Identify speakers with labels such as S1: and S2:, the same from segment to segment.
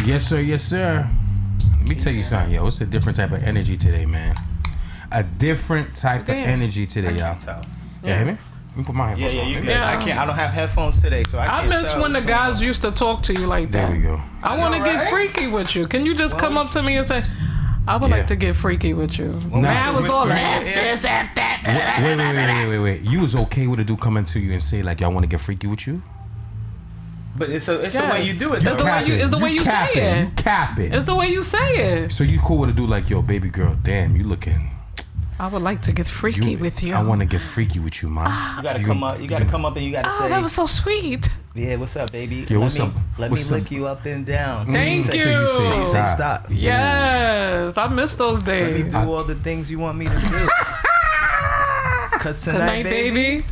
S1: Yes, sir. Yes, sir. Let me tell you something, yo. It's a different type of energy today, man. A different type of energy today, y'all. Yeah, hear me? Let me put my headphones on.
S2: You good. I can't. I don't have headphones today, so I can't.
S3: I miss when the guys used to talk to you like that.
S1: There we go.
S3: I want to get freaky with you. Can you just come up to me and say, I would like to get freaky with you? Man, I was all F this, F that.
S1: Wait. You was okay with a dude coming to you and say, like, y'all want to get freaky with you?
S2: But it's the way you do it.
S3: It's the way you say it.
S1: You cap it.
S3: It's the way you say it.
S1: So you cool with a dude like, yo, baby girl, damn, you looking...
S3: I would like to get freaky with you.
S1: I want to get freaky with you, man.
S2: You gotta come up. You gotta come up and you gotta say.
S3: Oh, that was so sweet.
S2: Yeah, what's up, baby?
S1: Yo, what's up?
S2: Let me lick you up and down.
S3: Thank you.
S2: Say stop.
S3: Yes, I miss those days.
S2: Let me do all the things you want me to do. Cause tonight, baby,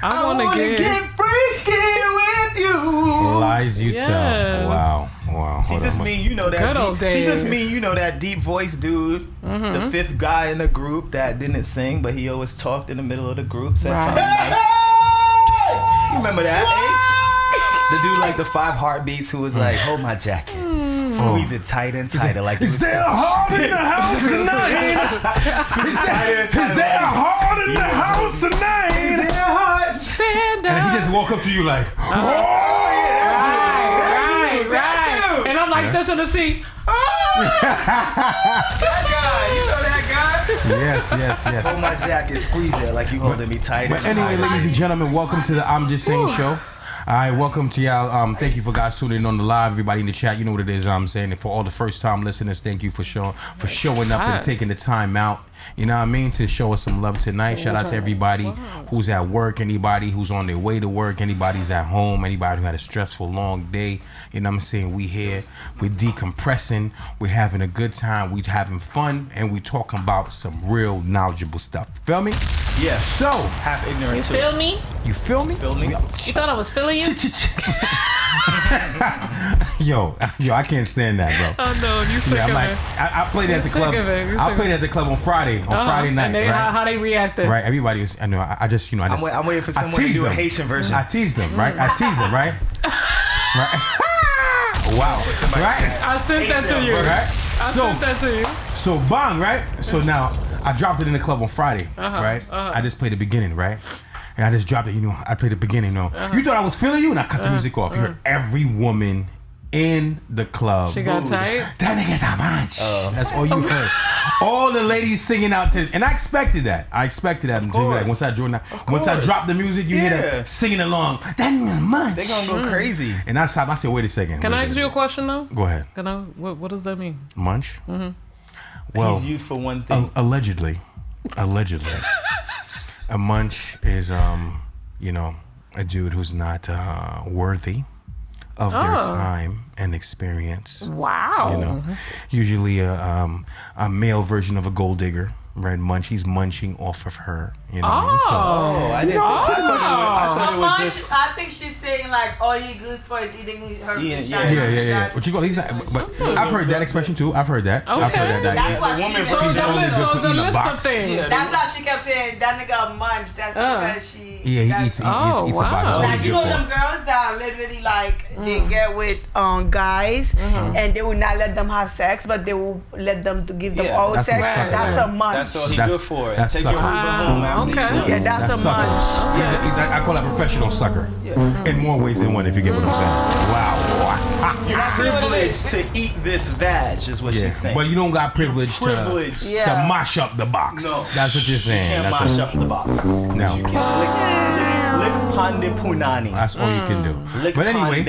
S2: I wanna get freaky with you.
S1: Lies you tell. Wow.
S2: She just mean that deep voice dude, the fifth guy in the group that didn't sing, but he always talked in the middle of the group, said something nice. You remember that? The dude like the 5 heartbeats who was like, hold my jacket. Squeeze it tight and tighter. Like,
S1: is there a heart in the house tonight? Is there a heart in the house tonight?
S2: Is there a heart?
S3: Stand up.
S1: And he just walk up to you like,
S3: Right. And I'm like this in the seat.
S2: That guy, you know that guy?
S1: Yes.
S2: Hold my jacket, squeeze it like you holding me tight.
S1: But anyway, ladies and gentlemen, welcome to the I'm Just Saying show. All right, welcome to y'all. Thank you for guys tuning in on the live. Everybody in the chat, you know what it is. I'm saying, and for all the first time listeners, thank you for showing up and taking the time out. You know what I mean, to show us some love tonight. Shout out to everybody who's at work, anybody who's on their way to work, anybody's at home, anybody who had a stressful long day. You know what I'm saying? We here, we're decompressing, we're having a good time, we're having fun, and we talking about some real knowledgeable stuff. Feel me?
S2: Yeah.
S1: So
S2: half ignorant.
S3: You
S2: too.
S3: feel me?
S1: You feel me?
S2: Feel me?
S3: You thought I was feeling you?
S1: Yo, I can't stand that, bro.
S3: Oh no, you sick of it.
S1: I played at the club. I played at the club on Friday night.
S3: And they,
S1: right?
S3: how they reacted?
S1: Right, everybody was. I know. I just.
S2: I'm waiting for someone to do a Haitian version.
S1: I teased them, right? Right. Wow. Right.
S3: I sent that to you.
S1: Right.
S3: I sent that to you.
S1: So bang, right? So now I dropped it in the club on Friday, right? I just played the beginning, right? And I just dropped it, I played the beginning, You thought I was feeling you, and I cut the music off. You heard every woman in the club.
S3: She got tight?
S1: That nigga's a bunch. That's all you heard. All the ladies singing out to, and I expected that. Until like once I dropped the music, you hear that singing along. That nigga's munch.
S2: They gonna go crazy.
S1: And I stopped. I said, wait a second.
S3: Can I ask you a question though?
S1: Go ahead.
S3: What does that mean?
S1: Munch? Mm-hmm. Well,
S2: he's used for one thing.
S1: Allegedly. A munch is, a dude who's not worthy of their time and experience.
S3: Wow.
S1: Usually a male version of a gold digger. Right, he's munching off of her. You know what I mean? So,
S2: I didn't. I thought it was just.
S4: I think she's saying like all you good for is eating her.
S1: Yeah. What you call? But I've heard that expression too. I've heard that.
S4: Okay.
S1: I've heard that.
S4: That's what
S2: woman
S4: she.
S3: So it's a list of things.
S4: That's why she kept saying that nigga munch. That's because she.
S1: Yeah, he eats a box.
S4: Like you know them girls that literally like they get with guys and they will not let them have sex, but they will let them to give them all sex. That's a munch.
S2: That's all he good for.
S1: That's
S2: take your Uber home after you.
S4: Yeah, that's a munch.
S1: I call that professional sucker. In more ways than one, if you get what I'm saying. Wow.
S2: You're privileged to eat this vag, is what she's saying.
S1: But you don't got privilege to mash up the box.
S2: No.
S1: That's what you're saying.
S2: You can't mash up the box.
S1: No.
S2: You can lick pande punani.
S1: That's all you can do. But anyway,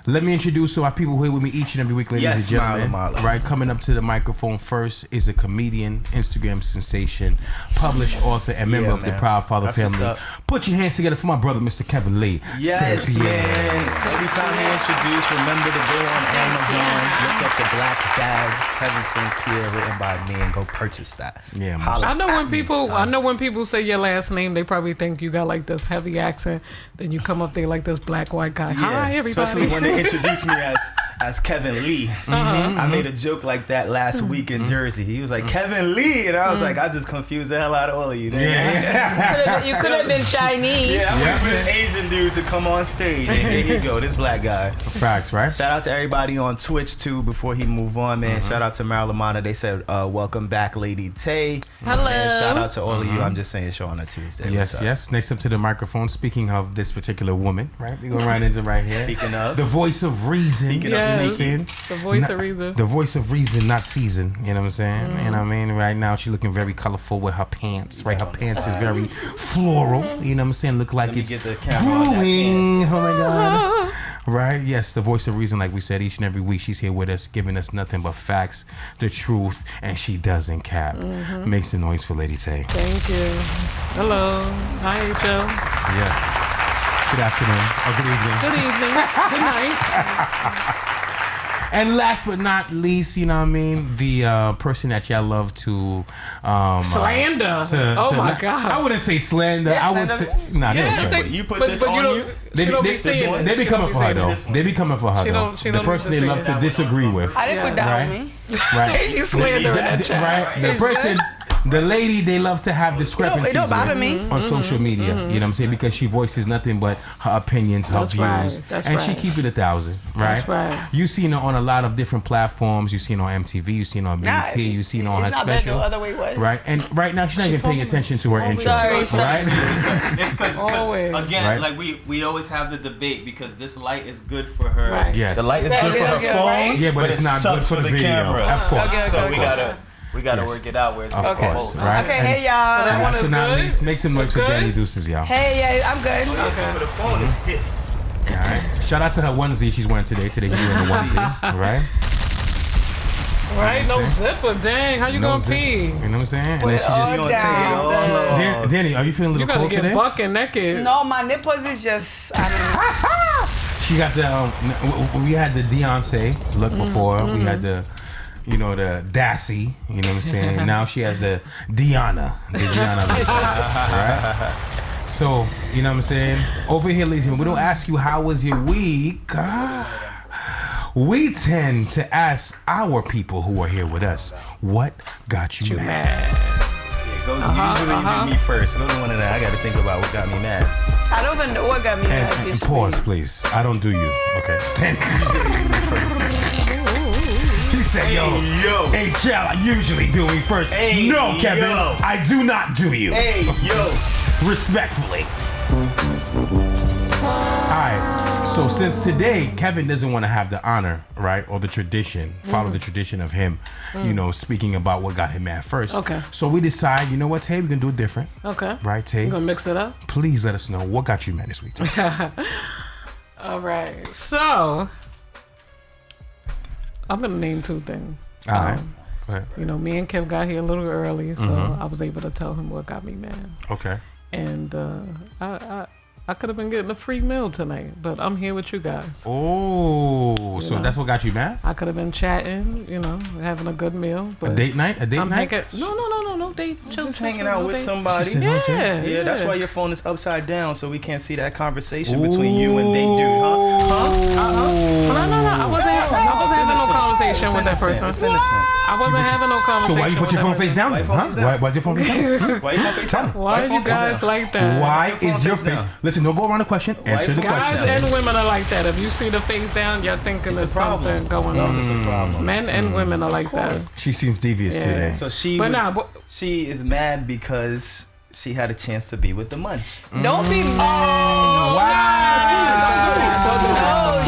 S1: let me introduce our people who are here with me each and every week, ladies and gentlemen.
S2: Marla.
S1: Right, coming up to the microphone first is a comedian, Instagram sensation, published author, and member of the Proud Father family. Put your hands together for my brother, Mr. Kevin Lee.
S2: Yes, man. Every time he introduced, remember to go on Amazon, look up the Black Bag, Kevin St. Pierre, written by me, and go purchase that.
S1: Yeah,
S3: I know when people say your last name, they probably think you got like this heavy accent. Then you come up there like this black white guy. Hi, everybody.
S2: Especially when they introduce me as Kevin Lee. I made a joke like that last week in Jersey. He was like, Kevin Lee. And I was like, I just confused the hell out of all of you.
S4: You could have been Chinese.
S2: Yeah, I'm waiting for this Asian dude to come on stage. And here you go, this black guy.
S1: Facts, right?
S2: Shout out to everybody on Twitch, too, before he move on, man. Shout out to Marilyn Mana. They said, welcome back, Lady Tay.
S3: Hello.
S2: And shout out to all of you. I'm just saying, show on a Tuesday.
S1: Yes. Next up to the microphone, speaking of this particular woman, right? We go right into right here.
S2: Speaking of.
S1: The voice of reason.
S2: Speaking of sneaking.
S3: The voice of reason.
S1: The voice of reason, not season. You know what I'm saying? And I mean, right now she's looking very colorful with her pants. Right, her pants is very floral. You know what I'm saying? Look like it's brewing. Oh my god. Right? Yes, the voice of reason, like we said, each and every week she's here with us, giving us nothing but facts, the truth, and she doesn't cap. Makes a noise for Lady Tay.
S3: Thank you. Hello. Hi, Joe.
S1: Yes. Good afternoon. Or good evening.
S3: Good evening. Good night.
S1: And last but not least, you know what I mean, the person that y'all love to
S3: slander. My God!
S1: I wouldn't say slander. I would say nah.
S2: You put this on you.
S1: They be coming for her though. They be coming for her though. The person they love to disagree with.
S4: I didn't put that on me.
S1: Right.
S3: You slander that chat.
S1: Right. The person. The lady, they love to have discrepancies on social media. You know what I'm saying? Because she voices nothing but her opinions, her views. And she keep it 1,000, right?
S3: That's right.
S1: You seen her on a lot of different platforms. You seen her on MTV. You seen her on BET. You seen her on her special.
S4: No other way was.
S1: Right? And right now, she's not even paying attention to her intro.
S4: Sorry.
S1: Right?
S2: It's because, again, like we always have the debate because this light is good for her.
S3: Right.
S1: Yes.
S2: The light is good for her phone.
S1: Yeah, but it's not good for the video.
S2: Camera.
S1: Of course.
S2: So we gotta work it out where it's
S1: of course, right?
S4: Okay, hey y'all.
S1: Last but not least, make some noise for Danny Deuces, y'all.
S4: Hey, yeah, I'm good.
S2: For the phone is hit.
S1: All right. Shout out to her onesie she's wearing today. Today she's wearing the onesie, all right?
S3: Right, no zipper. Dang, how you gonna pee?
S1: You know what I'm saying? And
S4: Put
S1: then
S4: it all down.
S1: Danny, are you feeling a little cold today?
S3: You gotta get buck and naked.
S4: No, my nipples is just, I don't know.
S1: She got the, we had the Beyonce look before. We had the, you know, the Dassy, you know what I'm saying? Now she has the Deanna look, right? So, you know what I'm saying? Over here, ladies and gentlemen, we don't ask you how was your week. We tend to ask our people who are here with us, what got you mad?
S2: Usually you do me first. Go to one of that. I got to think about what got me mad.
S4: I don't even know what got me mad.
S1: And pause, please. I don't do you. Okay.
S2: Usually you do me first.
S1: He said, yo, HL, I usually do me first.
S2: Hey,
S1: no, Kevin, I do not do you.
S2: Hey, yo.
S1: Respectfully. Alright, so since today, Kevin doesn't want to have the honor, right, or the tradition, follow the tradition of him, you know, speaking about what got him mad first.
S3: Okay.
S1: So we decide, you know what, Tay, we can do it different.
S3: Okay.
S1: Right, Tay?
S3: You gonna mix it up?
S1: Please let us know what got you mad this week, Tay.
S3: All right. So, I'm gonna name two things.
S1: All right. Go ahead.
S3: You know, me and Kev got here a little early, so I was able to tell him what got me mad.
S1: Okay.
S3: And I could have been getting a free meal tonight, but I'm here with you guys.
S1: Oh, so that's what got you mad?
S3: I could have been chatting, you know, having a good meal. But
S1: a date night?
S3: No date.
S2: Just hanging out with somebody.
S3: Yeah,
S2: that's why your phone is upside down, so we can't see that conversation between you and date dude,
S3: No. I wasn't having no conversation with that person.
S2: It's innocent.
S3: I wasn't having no conversation.
S1: So why you put your phone face down then? Why's your phone face down?
S2: Why your phone face down?
S3: Why are you guys like that?
S1: Why is your face? Listen, don't go around the question. Answer the question.
S3: Guys and women are like that. If you see the face down, you're thinking there's something going on.
S2: It's a problem.
S3: Men and women are like that.
S1: She seems devious today.
S2: So she is mad because she had a chance to be with the munch.
S4: Don't be mad.
S1: Wow.
S4: No,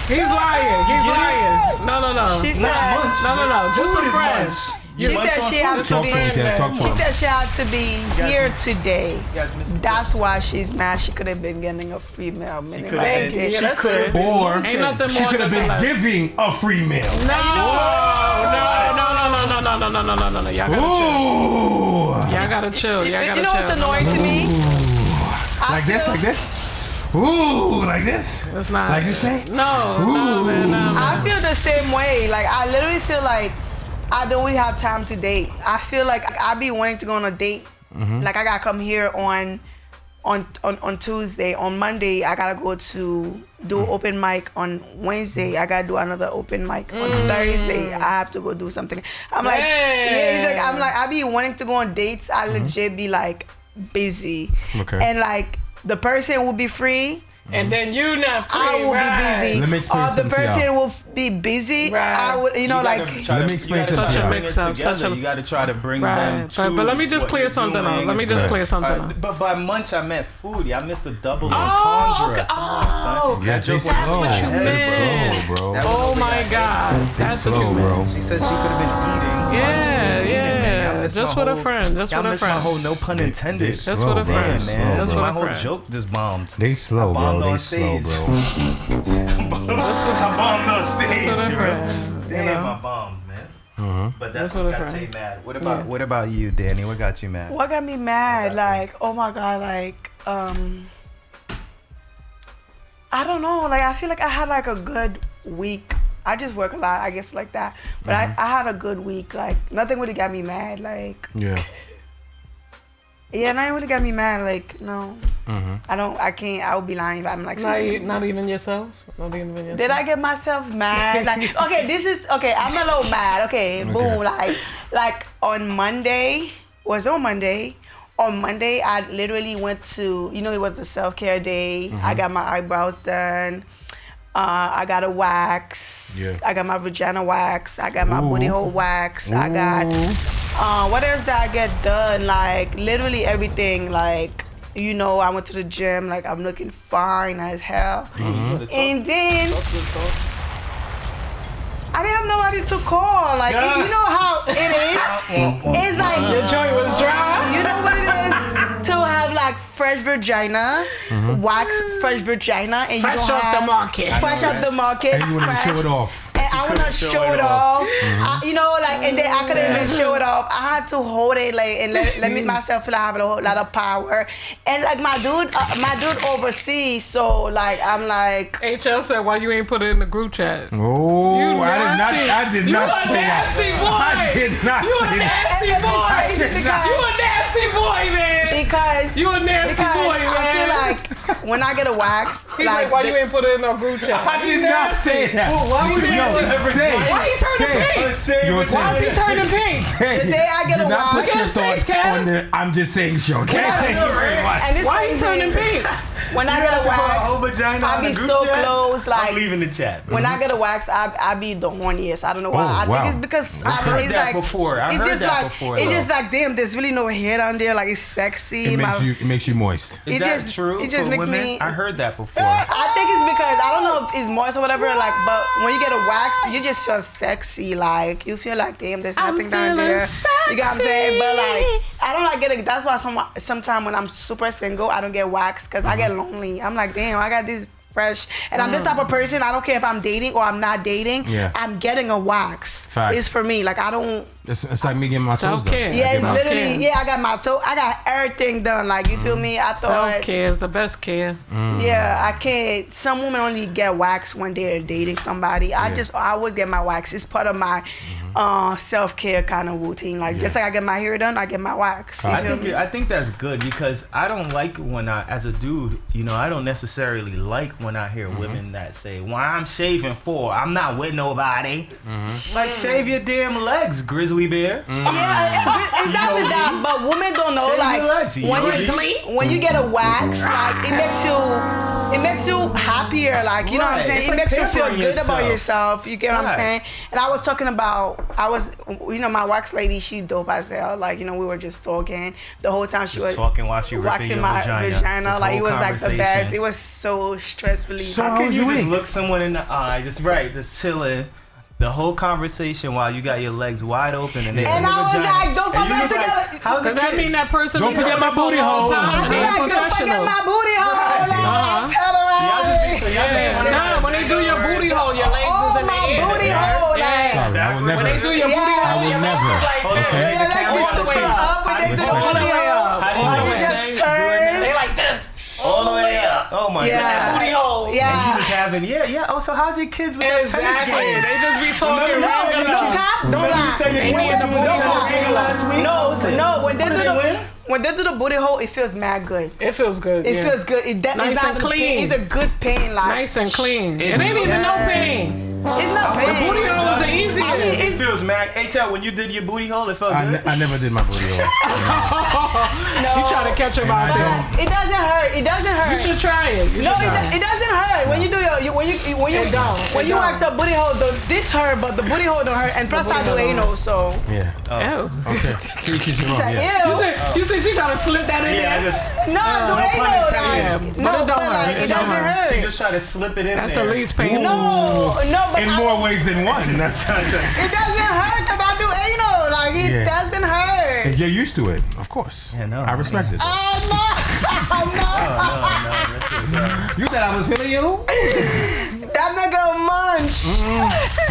S3: He's lying. No.
S4: She said,
S3: No. Just a friend.
S4: She said she had to be. She said she had to be here today. That's why she's mad. She could have been getting a free meal.
S2: She could have been.
S1: She could have been giving a free meal.
S3: No. Y'all gotta chill.
S4: You know what's annoying to me?
S1: Like this. Ooh, like this?
S3: It's not.
S1: Like this, say?
S3: No.
S4: I feel the same way. Like, I literally feel like I don't really have time to date. I feel like I be wanting to go on a date. Like, I gotta come here on Tuesday. On Monday, I gotta go to do open mic on Wednesday. I gotta do another open mic on Thursday. I have to go do something. I'm like, he's like, I be wanting to go on dates. I legit be like busy. Okay. And like the person will be free.
S3: And then you not free,
S4: I will be busy.
S1: Let me explain
S4: the person will be busy. I would,
S1: let me explain something.
S3: Such a mix-up.
S2: You got to try to bring them to
S3: but let me just clear something up.
S2: But by munch, I meant foodie. I missed a double entendre.
S3: That's what you meant,
S1: bro.
S3: Oh my God, that's what you meant.
S2: She said she could have been eating.
S3: Yeah. Just with a friend. Just with a friend.
S2: My whole no pun intended.
S3: Just with a friend, man.
S2: My whole joke just bombed.
S1: They slow, bro. They slow, bro.
S2: I bombed on stage, bro. Damn, I bombed, man. But that's what got Tay mad. What about you, Danny? What got you mad?
S4: What got me mad? Like, oh my God, like, I don't know. Like, I feel like I had like a good week. I just work a lot, I guess, like that. But I had a good week. Like, nothing really got me mad. Like, yeah, nothing really got me mad. Like, no. I can't, I would be lying if I'm like something.
S3: Not even yourself? Not even yourself?
S4: Did I get myself mad? Like, I'm a little mad. Okay, boom. Like on Monday, on Monday, I literally went to, it was a self-care day. I got my eyebrows done. I got a wax. Yeah. I got my vagina wax. I got my booty hole wax. I got, what else did I get done? Like, literally everything. Like, I went to the gym. Like, I'm looking fine as hell. And then, I didn't have nobody to call. Like, you know how it is? It's like,
S3: your joint was dry.
S4: You know what it is? To have like fresh vagina, wax fresh vagina, and
S3: fresh off the market.
S4: Fresh off the market.
S1: And you want to show it off.
S4: And I want to show it off. And then I couldn't even show it off. I had to hold it and let me myself feel I have a whole lot of power. And like my dude overseas, so like I'm like.
S3: HL said, why you ain't put it in the group chat?
S1: Oh, I did not say that.
S3: I did not say that. You a nasty boy, man.
S4: Because
S3: you a nasty boy, man.
S4: I feel like when I get a wax,
S3: he's like why you ain't put it in our group chat?
S1: I did not say that.
S3: Well, why he turning pink? Why is he turning pink?
S4: The day I get a wax,
S1: put your thoughts on the I'm Just Saying show. Okay, thank you very much.
S3: Why he turning pink?
S4: When I get a wax, I be so close. Like
S2: I'm leaving the chat.
S4: When I get a wax, I be the horniest. I don't know why. I think it's because
S2: I've heard that before. It's
S4: just like damn, there's really no hair down there. Like it's sexy.
S1: It makes you moist.
S2: Is that true?
S4: It just makes me.
S2: I heard that before.
S4: I think it's because I don't know if it's moist or whatever. Like, but when you get a wax, you just feel sexy. Like you feel like damn, there's nothing down there.
S3: Sexy.
S4: You get what I'm saying? But like, I don't like getting. That's why sometimes when I'm super single, I don't get wax because I get lonely. I'm like, damn, I got this fresh. And I'm the type of person, I don't care if I'm dating or I'm not dating. Yeah. I'm getting a wax.
S1: Fact.
S4: It's for me. Like, I don't.
S1: It's like me getting my toes done.
S4: Yeah, it's literally, I got my toe. I got everything done. Like, you feel me? I thought.
S3: Self-care is the best care.
S4: Yeah, I can't. Some women only get wax when they're dating somebody. I always get my wax. It's part of my self-care kind of routine. Like, just like I get my hair done, I get my wax.
S2: I think that's good because I don't like when as a dude, I don't necessarily like when I hear women that say, why I'm shaving for? I'm not with nobody. Like, shave your damn legs, grizzly bear.
S4: Yeah, it's not that, but women don't know.
S2: Shave
S4: like, when you get a wax, like, it makes you happier. Like, you know what I'm saying? It makes you feel good about yourself. You get what I'm saying? And I was talking about, my wax lady, she dope as hell. Like, we were just talking the whole time. She was
S2: talking while she
S4: waxing my vagina. Like, it was like the best. It was so stressfully.
S2: So how can you just look someone in the eye, just chilling, the whole conversation while you got your legs wide open and
S4: I was like, don't forget together.
S3: Does that mean that person?
S1: Don't forget my booty hole.
S4: I feel like don't forget my booty hole.
S3: When they do your booty hole, your legs is in the air.
S4: Booty hole.
S1: Sorry, I will never.
S3: When they do your booty hole,
S1: I will never. Okay.
S2: How do you
S4: just turn?
S3: They like this.
S2: All the way up. Oh my God.
S3: Booty hole.
S4: Yeah.
S2: And you just having, Oh, so how's your kids with that tennis game?
S3: They just be talking.
S4: Don't lie.
S2: You said your kids won the tennis game last week?
S4: No. When they do when they do the booty hole, it feels mad good.
S3: It feels good.
S4: It feels good.
S3: Nice and clean.
S4: It's a good pain. Like
S3: nice and clean. It ain't even no pain.
S4: It's not pain.
S3: The booty hole is the easiest.
S4: I mean,
S2: It feels mad. HL, when you did your booty hole, it felt good.
S1: I never did my booty hole.
S4: no.
S3: You try to catch him out there.
S4: It doesn't hurt. It doesn't hurt.
S3: You should try it.
S4: It doesn't hurt when you do when you wax your booty hole. This hurt, but the booty hole don't hurt. And plus, I do anal, so
S1: yeah.
S3: Oh.
S1: Okay.
S3: You said she trying to slip that in there.
S4: No,
S2: pun intended.
S3: But it don't hurt.
S4: It doesn't hurt.
S2: She just tried to slip it in
S3: That's
S2: there.
S3: the least painful.
S4: No, but
S1: in more ways than one.
S4: it doesn't hurt because I do anal. Like it doesn't hurt.
S1: If you're used to it, of course.
S2: Yeah, no.
S1: I respect it.
S4: No.
S1: You thought I was feeling you?
S4: That nigga munch.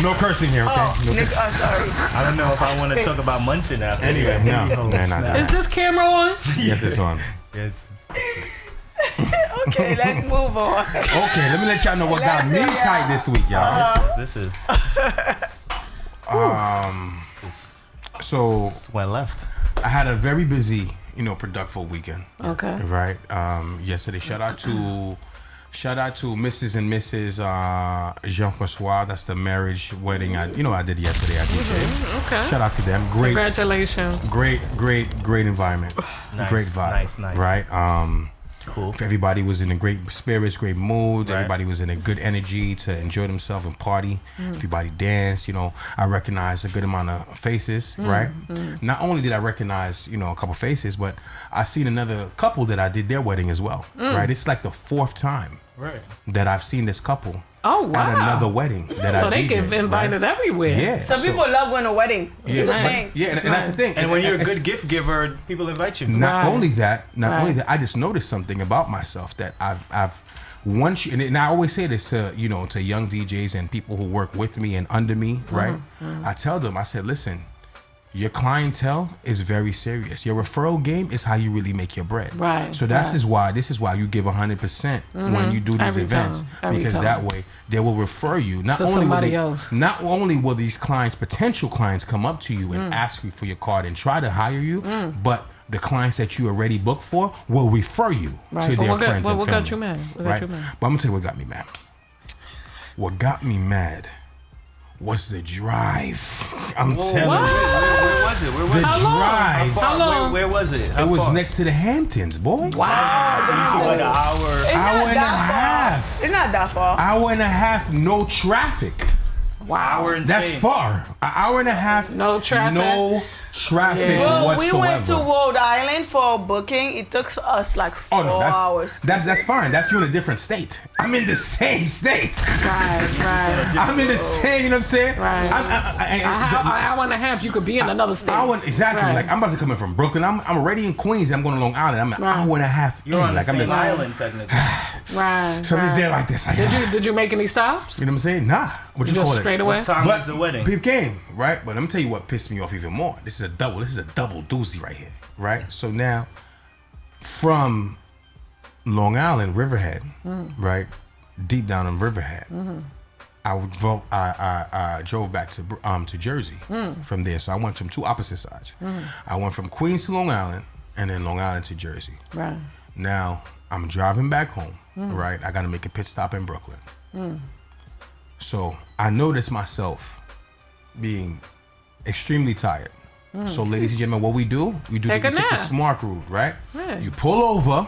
S1: No cursing here, okay?
S4: Sorry.
S2: I don't know if I want to talk about munching after.
S1: Anyway, no.
S3: Is this camera on?
S1: Yes, it's on.
S2: Yes.
S4: Okay, let's move on.
S1: Okay, let me let y'all know what got me tight this week, y'all.
S2: This is.
S1: So
S2: went left.
S1: I had a very busy, productive weekend.
S3: Okay.
S1: Right. Yesterday, shout out to Mrs. and Mrs. Jean-Francois. That's the marriage wedding I did yesterday at DJ.
S3: Okay.
S1: Shout out to them. Great.
S3: Congratulations.
S1: Great environment.
S2: Nice,
S1: Great vibe.
S2: nice.
S1: Right.
S2: Cool.
S1: Everybody was in a great spirits, great mood.
S2: Right.
S1: Everybody was in a good energy to enjoy themselves and party. Everybody danced. I recognized a good amount of faces. Right. Not only did I recognize a couple faces, but I seen another couple that I did their wedding as well. Right. It's like the 4th time that I've seen this couple.
S3: Oh wow!
S1: At another wedding that
S3: so
S1: I
S3: they get invited everywhere.
S1: Yeah.
S4: Some people love going to wedding.
S1: Yeah, and that's the thing.
S2: And when you're a good gift giver, people invite you.
S1: Not only that, I just noticed something about myself that I've once, and I always say this to to young DJs and people who work with me and under me, right? I tell them, I said, listen, your clientele is very serious. Your referral game is how you really make your bread.
S3: Right.
S1: So this is why you give 100% when you do these events, because that way they will refer you. Not only will these potential clients come up to you and ask you for your card and try to hire you, but the clients that you already booked for will refer you to their friends and family.
S3: What got you mad?
S1: But I'm gonna tell you what got me mad. What got me mad was the drive. I'm telling you.
S2: Where was it?
S1: The drive.
S2: How long? Where was it?
S1: It was next to the Hamptons, boy.
S2: Wow. So you took like an hour.
S1: Hour and a half.
S4: It's not that far.
S1: Hour and a half, no traffic.
S2: Wow.
S1: That's far. An hour and a half.
S3: No traffic.
S1: No traffic whatsoever.
S4: We went to Rhode Island for a booking. It took us like 4 hours.
S1: That's fine. That's you in a different state. I'm in the same state.
S3: Right.
S1: I'm in the same. You know what I'm saying?
S3: Right. An hour and a half, you could be in another state.
S1: Exactly.
S3: Right.
S1: Like I'm about to come in from Brooklyn. I'm already in Queens. I'm going to Long Island. I'm an hour and a half.
S2: You're on
S1: like
S2: the
S1: I'm
S2: same island technically.
S3: Right.
S1: Somebody's there like this. Like,
S3: Did you make any stops?
S1: You know what I'm saying? Nah. What you call it?
S3: Straight away.
S2: What time was the wedding?
S1: People came, right? But let me tell you what pissed me off even more. This is a double doozy right here, right? So now, from Long Island, Riverhead, right, deep down in Riverhead, I drove back to Jersey from there. So I went from two opposite sides. I went from Queens to Long Island, and then Long Island to Jersey.
S3: Right.
S1: Now I'm driving back home, right? I got to make a pit stop in Brooklyn. So I noticed myself being extremely tired. So ladies and gentlemen, what we do take the smart route, right?
S3: Yeah.
S1: You pull over.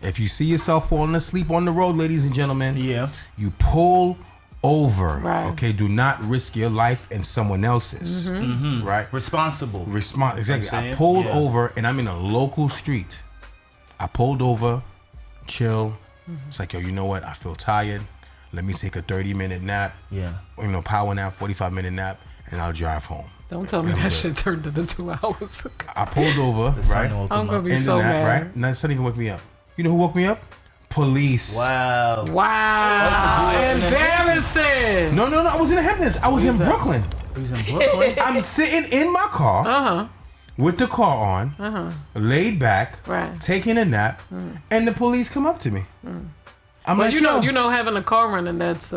S1: If you see yourself falling asleep on the road, ladies and gentlemen, you pull over.
S3: Right.
S1: Okay, do not risk your life and someone else's. Right?
S2: Responsible.
S1: Exactly. I pulled over and I'm in a local street. I pulled over, chill. It's like, yo, you know what? I feel tired. Let me take a 30-minute nap. Yeah. Power nap, 45-minute nap, and I'll drive home.
S3: Don't tell me that shit turned into 2 hours.
S1: I pulled over, right?
S3: I'm gonna be so mad.
S1: Right? Now, the sun even woke me up. You know who woke me up? Police.
S2: Wow.
S3: Embarrassing.
S1: No. I was in the Hamptons. I was in Brooklyn.
S2: He was in Brooklyn?
S1: I'm sitting in my car. With the car on, laid back, taking a nap, and the police come up to me. I'm
S3: like, you know, having a car running, that's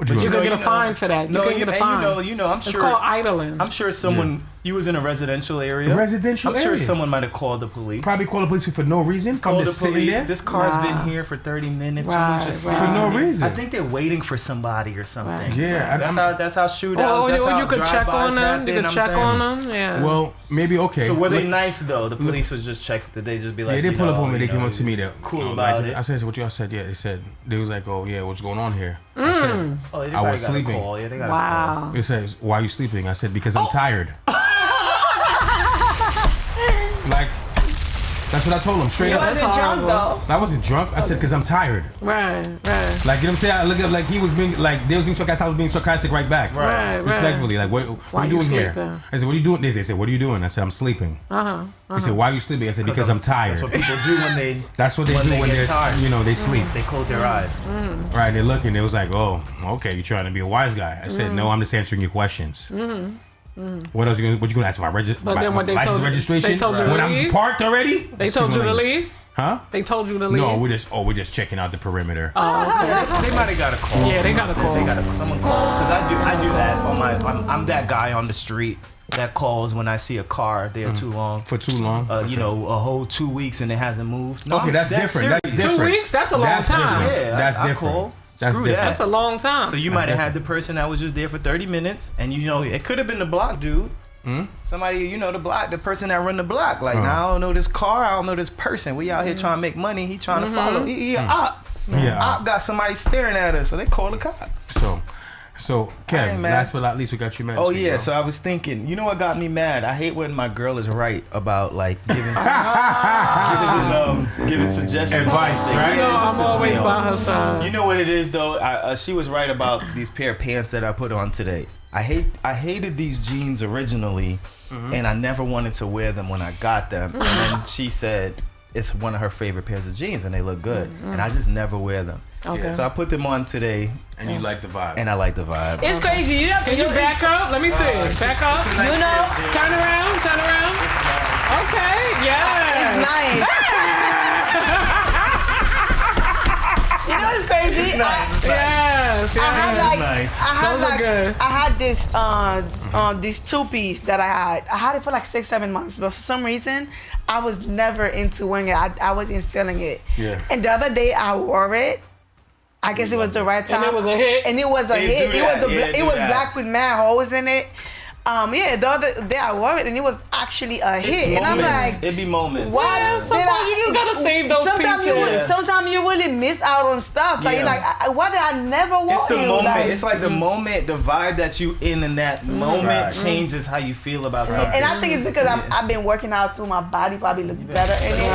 S3: You're gonna get a fine for that. You're gonna get a fine.
S2: I'm sure.
S3: It's called idling.
S2: I'm sure someone. You was in a residential area.
S1: I'm
S2: sure someone might have called the police.
S1: Probably called the police for no reason.
S2: Called the police. This car's been here for 30 minutes.
S1: For no reason.
S2: I think they're waiting for somebody or something.
S1: Yeah,
S2: that's how shootouts.
S3: Or you could check on them. You could check on them. Yeah.
S1: Well, maybe okay.
S2: So were they nice though? The police was just checked. Did they just be like?
S1: Yeah, they pull up on me. They came up to me. They're
S2: cool about it.
S1: I said, "What y'all said?" Yeah, they said they was like, "Oh yeah, what's going on here?"
S2: I
S1: said, I was sleeping.
S3: Wow.
S1: It says, "Why are you sleeping?" I said, "Because I'm tired." Like, that's what I told him straight up.
S4: You wasn't drunk though.
S1: I wasn't drunk. I said, because I'm tired.
S3: Right.
S1: Like, you know what I'm saying? I looked up like he was being, like, they was being sarcastic. I was being sarcastic right back.
S3: Right.
S1: Respectfully. Like, what are you doing here? I said, what are you doing? They said, what are you doing? I said, I'm sleeping. He said, why are you sleeping? I said, because I'm tired.
S2: That's what people do when they
S1: That's what they do when they're tired. You know, they sleep.
S2: They close their eyes.
S1: Right, they're looking. They was like, oh, okay, you're trying to be a wise guy. I said, no, I'm just answering your questions. What else what you gonna ask for? My license registration?
S3: They told you
S1: when
S3: to
S1: I'm
S3: leave?
S1: parked already?
S3: They told you to leave?
S1: Huh?
S3: They told you to leave?
S1: No, we're just checking out the perimeter.
S3: Oh, okay.
S2: They might have got a call.
S3: Yeah, they got a call.
S2: Someone called because I do that on I'm that guy on the street that calls when I see a car there too long.
S1: For too long?
S2: A whole 2 weeks and it hasn't moved. No,
S1: okay, that's different. That's different.
S3: 2 weeks? That's a long time.
S2: Yeah,
S1: that's
S2: I
S1: different.
S2: call.
S1: That's
S2: Screw
S1: different.
S2: that.
S3: That's a long time.
S2: So you might have had the person that was just there for 30 minutes, and it could have been the block dude. Somebody, the person that run the block. Like, now I don't know this car, I don't know this person. We out here trying to make money. He trying to follow. He an op. Op got somebody staring at us, so they call the cop.
S1: So Kev, last but not least, we got you mad.
S2: Oh yeah, bro. So I was thinking, you know what got me mad? I hate when my girl is right about like giving suggestions,
S1: advice, right?
S3: I'm always by her side.
S2: You know what it is though? She was right about these pair of pants that I put on today. I hated these jeans originally, and I never wanted to wear them when I got them. And then she said it's one of her favorite pairs of jeans, and they look good, and I just never wear them.
S3: Okay.
S2: So I put them on today.
S1: And you like the vibe.
S2: And I like the vibe.
S4: It's crazy.
S3: Can you back up? Let me see. Back up. Turn around. Okay. Yeah.
S4: It's nice. You know what's crazy?
S3: It's nice. Yes.
S4: I had this two-piece that I had it for like 6-7 months, but for some reason I was never into wearing it. I wasn't feeling it.
S1: Yeah.
S4: And the other day I wore it. I guess it was the right time.
S3: And it was a hit.
S4: It was black with mad holes in it. The other day I wore it and it was actually a hit. And I'm like,
S2: it'd be moments.
S4: Why?
S3: Yeah, sometimes you just gotta save those pieces.
S4: Sometimes you really miss out on stuff. Like, you're like, why did I never want it?
S2: It's the moment. It's like the moment, the vibe that you in that moment changes how you feel about something.
S4: And I think it's because I've been working out too. My body probably looks better in it.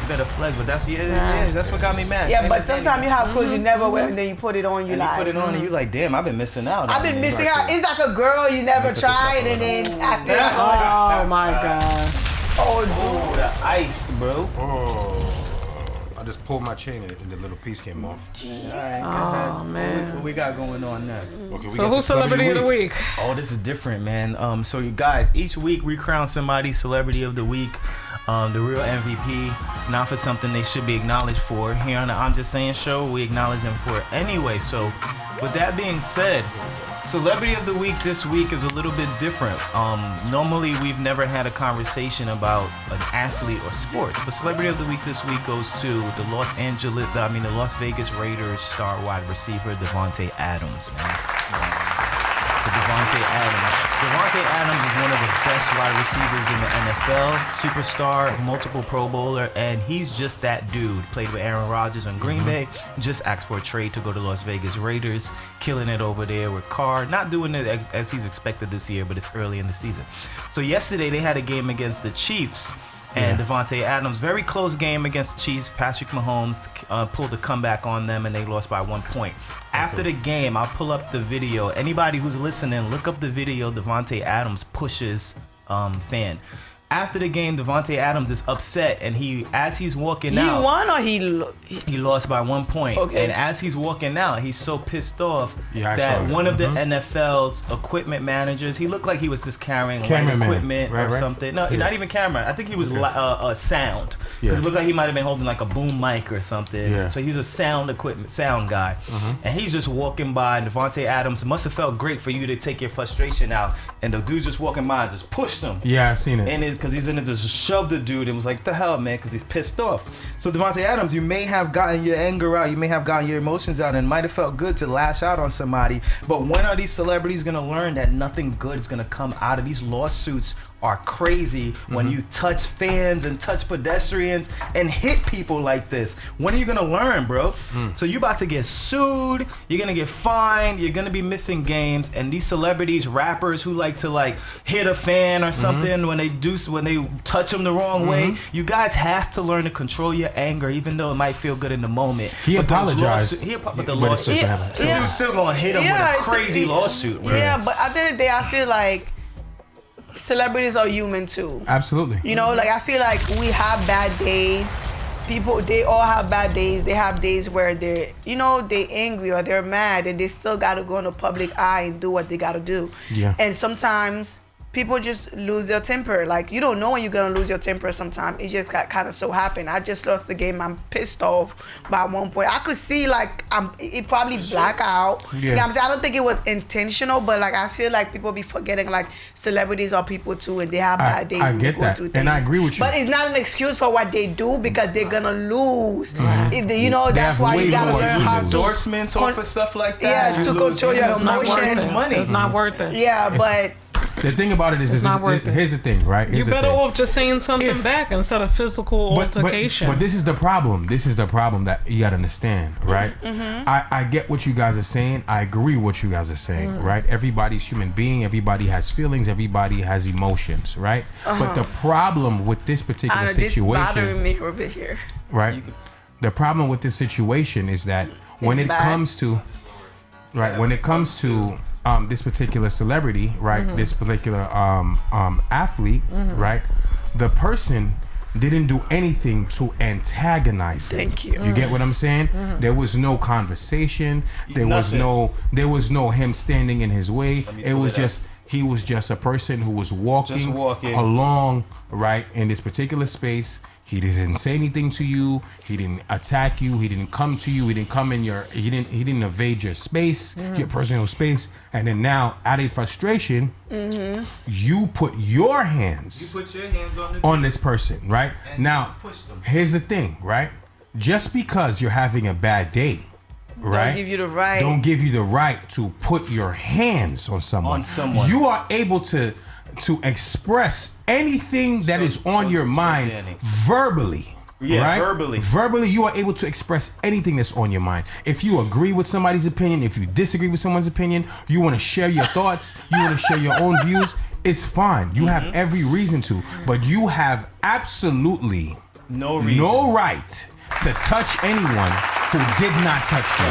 S2: You better flex, but that's what got me mad.
S4: Yeah, but sometimes you have clothes you never wear and then you put it on. You
S2: put it on and you like, damn, I've been missing out.
S4: I've been missing out. It's like a girl you never tried and then after.
S3: Oh my god.
S2: Oh, dude, the ice, bro.
S5: I just pulled my chain and the little piece came off.
S2: Oh man, what we got going on next?
S5: Okay,
S3: so who's celebrity of the week?
S2: Oh, this is different, man. So you guys, each week we crown somebody celebrity of the week, the real MVP, not for something they should be acknowledged for. Here on the I'm Just Saying show, we acknowledge them for it anyway. So with that being said, celebrity of the week this week is a little bit different. Normally we've never had a conversation about an athlete or sports, but celebrity of the week this week goes to the Las Vegas Raiders star wide receiver Devante Adams, man. Devante Adams is one of the best wide receivers in the NFL, superstar, multiple Pro Bowler, and he's just that dude. Played with Aaron Rodgers on Green Bay, just asked for a trade to go to Las Vegas Raiders, killing it over there with Carr. Not doing it as he's expected this year, but it's early in the season. So yesterday they had a game against the Chiefs, and Devante Adams, very close game against the Chiefs. Patrick Mahomes pulled a comeback on them, and they lost by 1 point. After the game, I'll pull up the video. Anybody who's listening, look up the video. Devante Adams pushes fan. after the game, Devante Adams is upset, and as he's walking out,
S4: he won or
S2: he lost by 1 point.
S4: Okay.
S2: And as he's walking out, he's so pissed off
S1: Yeah,
S2: that one of the NFL's equipment managers, he looked like he was just carrying
S1: Cameraman.
S2: equipment or something. No, not even camera. I think he was sound.
S1: Yeah.
S2: It looked like he might have been holding like a boom mic or something.
S1: Yeah.
S2: So he's a sound guy. And he's just walking by, and Devante Adams must have felt great for you to take your frustration out. And the dude's just walking by and just pushed him.
S1: Yeah, I seen it.
S2: And because he's in it, just shoved the dude and was like, "The hell, man," because he's pissed off. So Devante Adams, you may have gotten your anger out, you may have gotten your emotions out, and it might have felt good to lash out on somebody. But when are these celebrities gonna learn that nothing good is gonna come out of these lawsuits? Are crazy when you touch fans and touch pedestrians and hit people like this. When are you gonna learn, bro? So you about to get sued, you're gonna get fined, you're gonna be missing games, and these celebrities, rappers who like to like hit a fan or something when they touch them the wrong way, you guys have to learn to control your anger, even though it might feel good in the moment.
S1: He apologized.
S2: But the lawsuit, you're still gonna hit him with a crazy lawsuit, bro.
S4: Yeah, but at the end of the day, I feel like celebrities are human too.
S1: Absolutely.
S4: You know, like I feel like we have bad days. People, they all have bad days. They have days where they're angry or they're mad, and they still gotta go in the public eye and do what they gotta do.
S1: Yeah.
S4: And sometimes people just lose their temper. Like, you don't know when you're gonna lose your temper sometimes. It just kind of so happened. I just lost the game. I'm pissed off by 1 point. I could see like it probably black out.
S1: Yeah.
S4: You know what I'm saying? I don't think it was intentional, but like I feel like people be forgetting like celebrities are people too, and they have bad days.
S1: I get that, and I agree with you.
S4: But it's not an excuse for what they do because they're gonna lose. That's why you gotta learn how to
S2: endorsements off of stuff like that.
S4: Yeah, to control your emotions.
S2: Money.
S3: It's not worth it.
S4: Yeah, but
S1: the thing about it is, here's the thing, right?
S3: You're better off just saying something back instead of physical altercation.
S1: But this is the problem. This is the problem that you gotta understand, right? I get what you guys are saying. I agree with what you guys are saying, right? Everybody's human being. Everybody has feelings. Everybody has emotions, right? But the problem with this particular situation,
S4: this bothering me over here,
S1: right? The problem with this situation is that when it comes to this particular celebrity, right? This particular athlete, right? The person didn't do anything to antagonize him.
S4: Thank you.
S1: You get what I'm saying? There was no conversation. There was no him standing in his way. It was just he was just a person who was walking along, right, in this particular space. He didn't say anything to you. He didn't attack you. He didn't come to you. He didn't come in your. He didn't invade your space, your personal space. And then now, out of frustration, you put your hands. On this person, right? Now, here's the thing, right? Just because you're having a bad day, right?
S4: Don't give you the right.
S1: Don't give you the right to put your hands on someone. You are able to express anything that is on your mind verbally. Right? Verbally, you are able to express anything that's on your mind. If you agree with somebody's opinion, if you disagree with someone's opinion, you want to share your thoughts, you want to share your own views, it's fine. You have every reason to, but you have absolutely no right to touch anyone who did not touch you.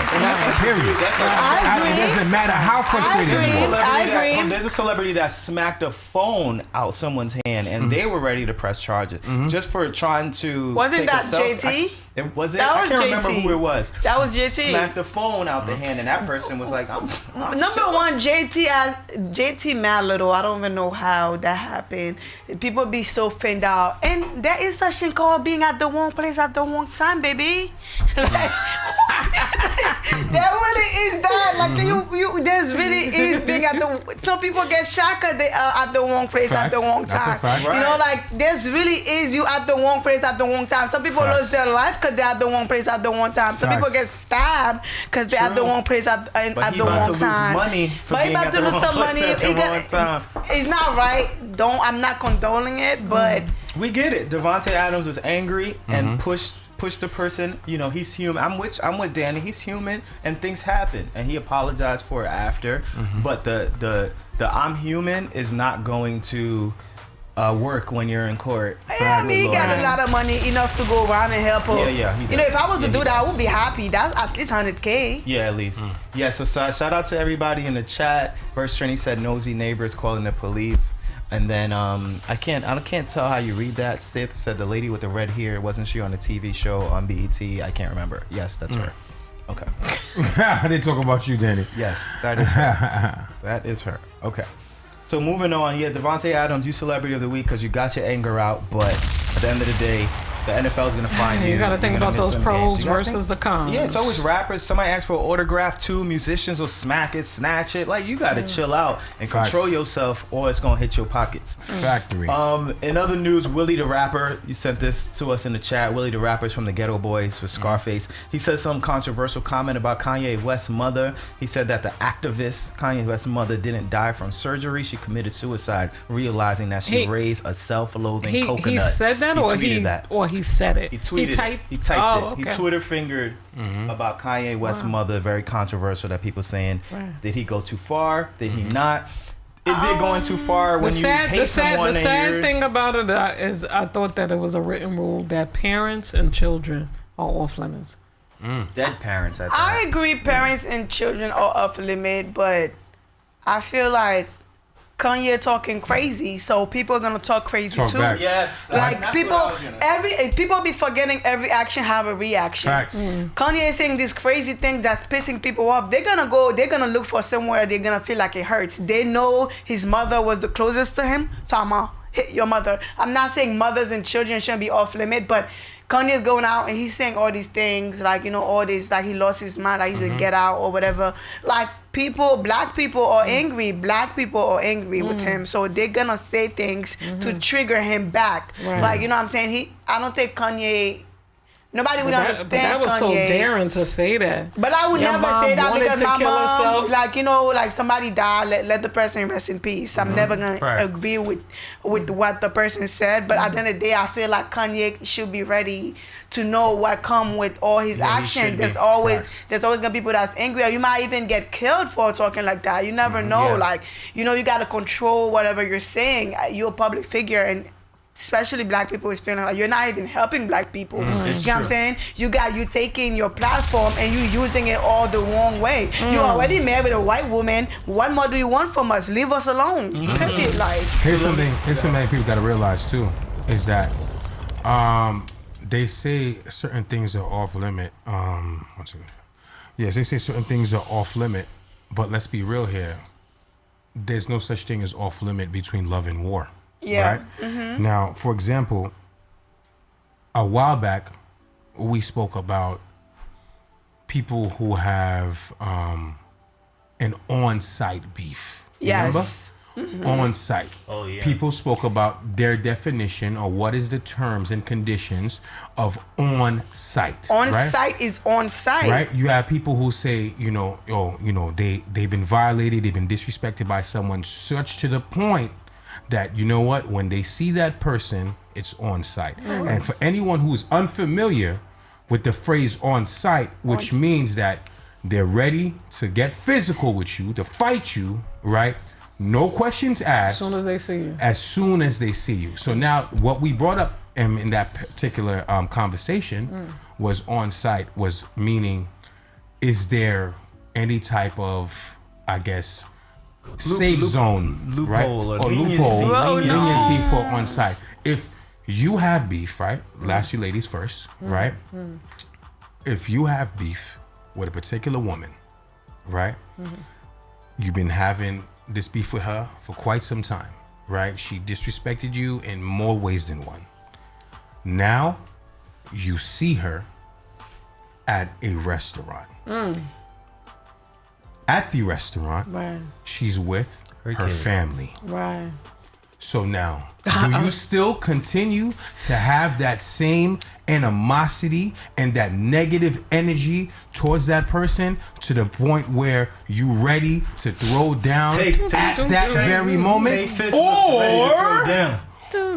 S1: Period. It doesn't matter how frustrated you are.
S4: I agree.
S2: There's a celebrity that smacked a phone out someone's hand, and they were ready to press charges just for trying to.
S4: Wasn't that JT?
S2: It wasn't.
S4: That
S2: I
S4: was
S2: can't
S4: JT.
S2: remember who it was.
S4: That was JT.
S2: Smacked the phone out the hand, and that person was like, "I'm
S4: Number one, JT mad little. I don't even know how that happened. People be so finned out, and there is such thing called being at the wrong place at the wrong time, baby. Like, there really is that. Like there's really is being at the. Some people get shot because they are at the wrong place at the wrong time.
S1: That's a fact.
S4: You know, like there's really is you at the wrong place at the wrong time. Some people lose their life because they're at the wrong place at the wrong time. Some people get stabbed because they're at the wrong place at the wrong time.
S2: Money for being at the wrong place at the wrong time.
S4: It's not right. I'm not condoning it, but
S2: we get it. Devante Adams was angry and pushed the person. You know, he's human. I'm with Danny. He's human, and things happen, and he apologized for it after. But the I'm human is not going to work when you're in court.
S4: Yeah, I mean, he got a lot of money enough to go around and help him.
S2: Yeah, he does.
S4: You know, if I was to do that, I would be happy. That's at least $100K.
S2: Yeah, at least. Yeah, so shout out to everybody in the chat. First Trini said nosy neighbors calling the police. And then I can't tell how you read that. Sith said the lady with the red hair, wasn't she on the TV show on BET? I can't remember. Yes, that's her. Okay.
S1: They talk about you, Danny.
S2: Yes, that is her. That is her. Okay. So moving on, Devante Adams, you celebrity of the week because you got your anger out, but at the end of the day, the NFL is gonna find you.
S3: You gotta think about those pros versus the cons.
S2: Yeah, it's always rappers. Somebody asks for an autograph too. Musicians will smack it, snatch it. Like you gotta chill out and control yourself, or it's gonna hit your pockets.
S1: Factory.
S2: In other news, Willie the rapper, you sent this to us in the chat. Willie the rapper is from the Ghetto Boys with Scarface. He said some controversial comment about Kanye West's mother. He said that the activist Kanye West's mother didn't die from surgery. She committed suicide, realizing that she raised a self-loathing coconut.
S3: He said that, he said it.
S2: He tweeted. He typed it.
S3: Okay.
S2: He Twitter fingered about Kanye West's mother. Very controversial. That people saying, did he go too far? Did he not? Is it going too far when you hate someone?
S3: The sad thing about it is, I thought that it was a written rule that parents and children are off limits.
S2: Dead parents.
S4: I agree. Parents and children are off limit, but I feel like Kanye talking crazy, so people are gonna talk crazy too.
S1: Back.
S2: Yes,
S4: like people be forgetting every action have a reaction.
S1: Facts.
S4: Kanye is saying these crazy things that's pissing people off. They're gonna look for somewhere they're gonna feel like it hurts. They know his mother was the closest to him, so I'm gonna hit your mother. I'm not saying mothers and children shouldn't be off limit, but Kanye's going out and he's saying all these things, like, all this, like he lost his mind, like he's a get out or whatever. Like black people are angry. Black people are angry with him, so they're gonna say things to trigger him back.
S3: Right.
S4: Like, you know what I'm saying? I don't think Kanye. Nobody would understand.
S3: But that was
S4: Kanye.
S3: so daring to say that.
S4: But I would never say that because my mom,
S3: herself.
S4: like, like somebody died, let the person rest in peace. I'm never gonna agree with what the person said. But at the end of the day, I feel like Kanye should be ready to know what come with all his actions. There's always gonna be people that's angry, or you might even get killed for talking like that. You never know. Like, you gotta control whatever you're saying. You're a public figure, and especially black people is feeling like you're not even helping black people. You know what I'm saying? You taking your platform and you using it all the wrong way. You already married a white woman. What more do you want from us? Leave us alone. Period. Like,
S1: here's something people gotta realize too, is that they say certain things are off limit. One second. Yes, they say certain things are off limit, but let's be real here. There's no such thing as off limit between love and war. Yeah. Right? Now, for example, a while back, we spoke about people who have an on-site beef.
S4: Yes.
S1: On-site.
S2: Oh, yeah.
S1: People spoke about their definition or what is the terms and conditions of on-site.
S4: On-site is on-site.
S1: Right? You have people who say, they've been violated, they've been disrespected by someone such to the point that, when they see that person, it's on site. And for anyone who's unfamiliar with the phrase on site, which means that they're ready to get physical with you, to fight you, right? No questions asked.
S3: As soon as they see you.
S1: As soon as they see you. So now what we brought up in that particular conversation was on site, was meaning, is there any type of, I guess, safe zone,
S2: loophole,
S1: right?
S2: or
S1: leniency for on site. If you have beef, right? Last you ladies first, right? If you have beef with a particular woman, right? You've been having this beef with her for quite some time, right? She disrespected you in more ways than one. Now you see her at a restaurant. At the restaurant, she's with her family.
S3: Right.
S1: So now, do you still continue to have that same animosity and that negative energy towards that person to the point where you ready to throw down at that very moment?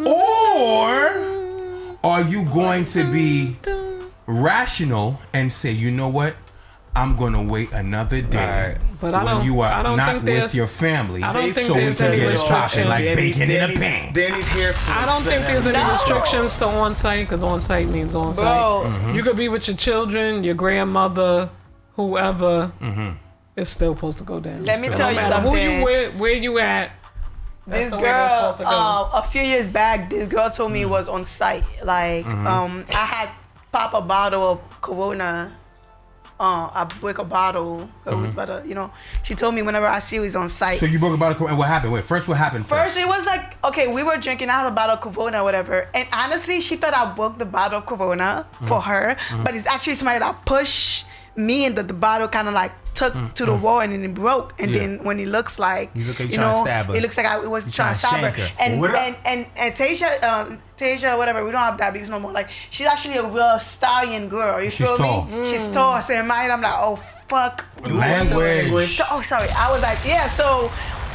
S1: Or are you going to be rational and say, you know what? I'm gonna wait another day when you are not with your family, so we can get it popping like bacon in a pan.
S2: Danny's here for
S3: I don't think there's any restrictions to on-site, because on-site means on-site. You could be with your children, your grandmother, whoever. It's still supposed to go down.
S4: Let me tell you something.
S3: Who you with, where you at,
S4: this girl, a few years back, this girl told me it was on site. Like, I had popped a bottle of Corona. I broke a bottle, but she told me whenever I see you, he's on site.
S1: So you broke a bottle of Corona, and what happened? Wait, what happened?
S4: First, it was like, okay, we were drinking out a bottle of Corona or whatever, and honestly, she thought I broke the bottle of Corona for her, but it's actually somebody that pushed me, and the bottle kind of like took to the wall, and then it broke, and then when it looks like,
S2: you look like you trying to stab her.
S4: It looks like I was trying to stab her. And Tasia, whatever, we don't have that beef no more. Like, she's actually a real stallion girl. You feel me? She's tall. So in mind, I'm like, oh fuck.
S1: Language.
S4: So, sorry. I was like, yeah. So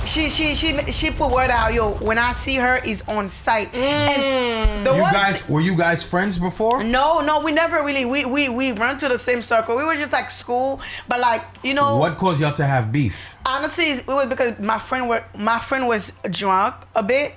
S4: she put word out, yo, when I see her, is on site. And
S1: were you guys friends before?
S4: No, we never really. We run to the same circle. We were just like school, but like,
S1: What caused y'all to have beef?
S4: Honestly, it was because my friend was drunk a bit,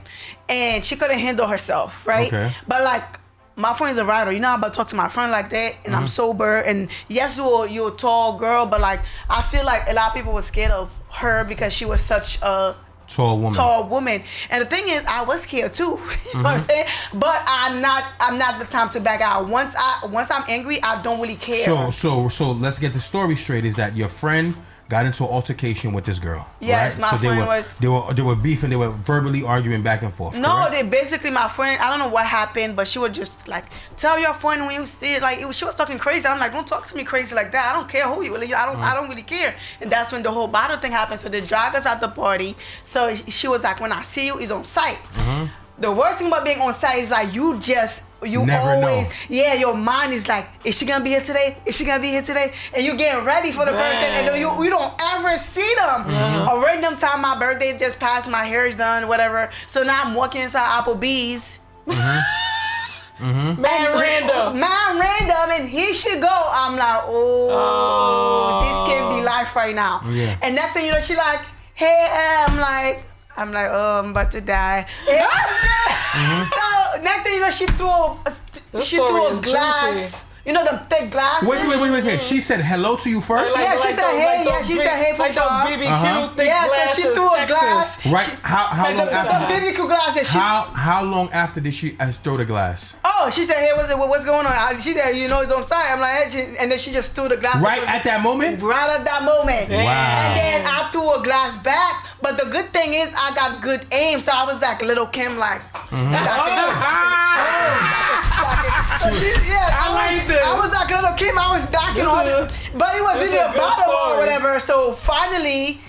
S4: and she couldn't handle herself, right? Okay. But like, my friend's a writer. I'm about to talk to my friend like that, and I'm sober. And yes, you're a tall girl, but like, I feel like a lot of people were scared of her because she was such a tall woman. And the thing is, I was scared too. You know what I'm saying? But I'm not the time to back out. Once I'm angry, I don't really care.
S1: So let's get the story straight. Is that your friend got into an altercation with this girl?
S4: Yes,
S1: right?
S4: my friend was.
S1: They were beefing. They were verbally arguing back and forth.
S4: No, they basically, my friend, I don't know what happened, but she would just like, tell your friend when you see it. Like, she was talking crazy. I'm like, don't talk to me crazy like that. I don't care who you are. I don't really care. And that's when the whole bottle thing happened. So they dragged us at the party. So she was like, when I see you, it's on site. The worst thing about being on site is like, you never always know. Yeah, your mind is like, is she gonna be here today? Is she gonna be here today? And you getting ready for the person, and then you don't ever see them. A random time, my birthday just passed, my hair is done, whatever. So now I'm walking inside Applebee's. Man random, and he should go. I'm like, this can't be life right now. Yeah. And next thing you know, she like, hey, I'm like, oh, I'm about to die. So next thing you know, she threw a glass. You know them thick glasses?
S1: Wait. She said hello to you first?
S4: Yeah, she said hey. She said hey from far.
S3: BBQ thick glasses.
S4: So she threw a glass.
S1: Right. How long after?
S4: The BBQ glasses.
S1: How long after did she throw the glass?
S4: Oh, she said, hey, what's going on? She said, it's on site. I'm like, hey, and then she just threw the glass.
S1: Right at that moment?
S4: Right at that moment.
S1: Wow.
S4: And then I threw a glass back. But the good thing is I got good aim. So I was like Little Kim, like. I was like Little Kim. I was backing on it. But it was really a battle or whatever. So finally,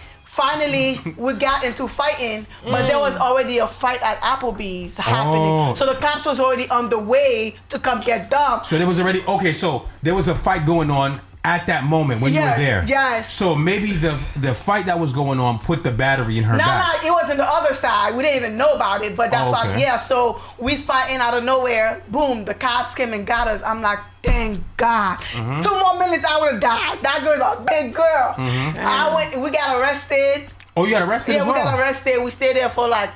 S4: we got into fighting, but there was already a fight at Applebee's happening. So the cops was already on the way to come get them.
S1: So there was already, so there was a fight going on at that moment when you were there.
S4: Yes.
S1: So maybe the fight that was going on put the battery in her back.
S4: No, it was on the other side. We didn't even know about it, but that's why, so we fighting out of nowhere. Boom, the cops came and got us. I'm like, thank God. 2 more minutes, I would have died. That girl's a big girl. We got arrested.
S1: Oh, you got arrested as well?
S4: Yeah, we got arrested. We stayed there for like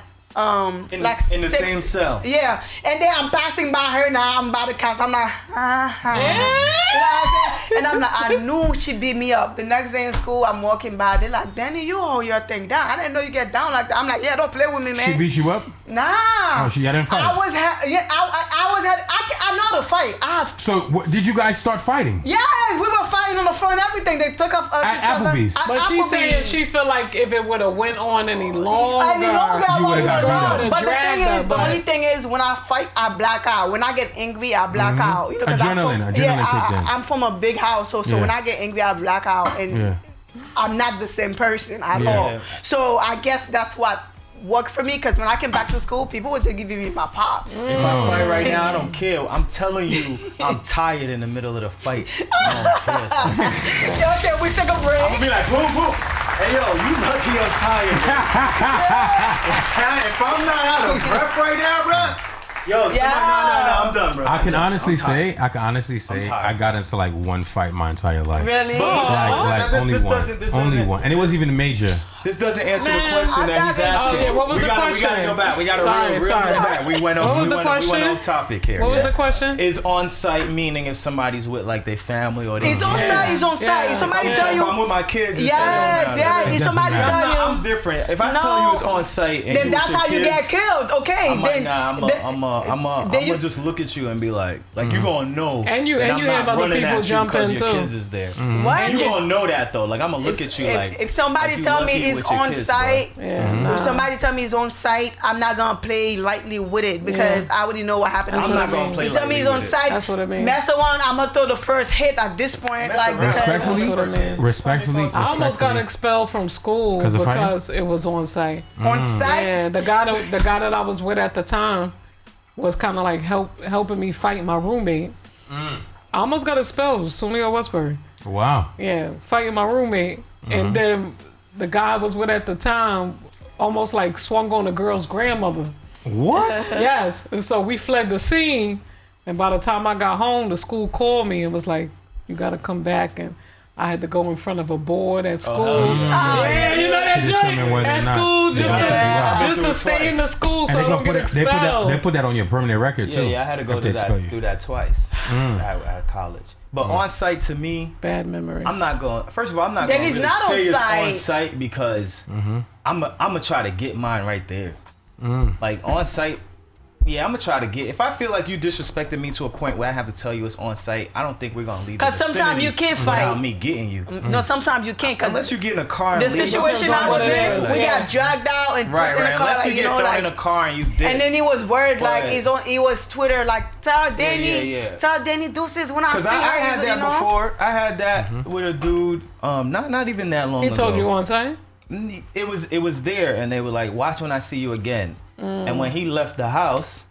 S2: in the same cell.
S4: Yeah, and then I'm passing by her now. I'm by the cops. I'm like, You know what I'm saying? And I'm like, I knew she beat me up. The next day in school, I'm walking by. They're like, Danny, you hold your thing down. I didn't know you get down like that. I'm like, yeah, don't play with me, man.
S1: She beat you up?
S4: Nah.
S1: Oh, she got in a fight.
S4: I know how to fight.
S1: So, did you guys start fighting?
S4: Yes, we were fighting on the phone and everything. They took off
S1: at Applebee's.
S3: But she said she felt like if it would have went on any longer,
S1: you would have got beat up.
S4: But the only thing is, when I fight, I black out. When I get angry, I black out.
S1: Adrenaline kicked in.
S4: I'm from a big house, so when I get angry, I black out, and I'm not the same person at all. So I guess that's what worked for me, because when I came back to school, people were just giving me my pops.
S2: If I fight right now, I don't care. I'm telling you, I'm tired in the middle of the fight. I don't care.
S4: Okay, we take a break.
S2: I'm gonna be like, boom, boom. Hey, yo, you lucky I'm tired. If I'm not out of breath right now, bro. Yo, no, I'm done, bro.
S1: I can honestly say, I got into like one fight my entire life.
S4: Really?
S1: Like only one. And it wasn't even major.
S2: This doesn't answer the question that he's asking.
S3: Oh, yeah, what was the question?
S2: We gotta go back. We gotta reel this back. We went off topic here.
S3: What was the question?
S2: Is on site meaning if somebody's with like their family or their
S4: It's on site. It's on site. If somebody tell you,
S2: if I'm with my kids,
S4: if somebody tell you,
S2: I'm different. If I tell you it's on site, and
S4: then that's how you get killed. Okay,
S2: I'm gonna just look at you and be like you gonna know.
S3: And you have other people jump in too.
S2: Your kids is there.
S4: What?
S2: You gonna know that though. Like I'm gonna look at you like.
S4: If somebody tell me it's on site, if somebody tell me it's on site, I'm not gonna play lightly with it because I already know what happened.
S2: I'm not gonna play lightly with it.
S4: If tell me it's on site,
S3: that's what I mean.
S4: Mess around, I'm gonna throw the first hit at this point. Like
S1: Respectfully,
S3: I almost got expelled from school because it was on site.
S4: On site?
S3: Yeah, the guy that I was with at the time was kind of like helping me fight my roommate. I almost got expelled as soon as I was Westbury.
S1: Wow.
S3: Yeah, fighting my roommate, and then the guy I was with at the time almost like swung on the girl's grandmother.
S1: What?
S3: Yes, and so we fled the scene, and by the time I got home, the school called me and was like, "You got to come back," and I had to go in front of a board at school. Yeah, you know that joint at school just to stay in the school so I don't get expelled.
S1: They put that on your permanent record too.
S2: Yeah, I had to go through that twice at college. But on site to me,
S3: bad memory.
S2: I'm not going. First of all, I'm not going to really say it's on site because I'm gonna try to get mine right there. Like on site. Yeah, I'm gonna try to get. If I feel like you disrespected me to a point where I have to tell you it's on site, I don't think we're gonna leave.
S4: Because sometimes you can't fight
S2: without me getting you.
S4: No, sometimes you can't.
S2: Unless you get in a car. And
S4: the situation I was in, we got dragged out and put in a car.
S2: Unless you get thrown in a car and you dead.
S4: And then he was worried like he was Twitter like tell Danny deuces when I see her.
S2: I had that before. I had that with a dude. Not even that long ago.
S3: He told you on site.
S2: It was there, and they were like, "Watch when I see you again." And when he left the house,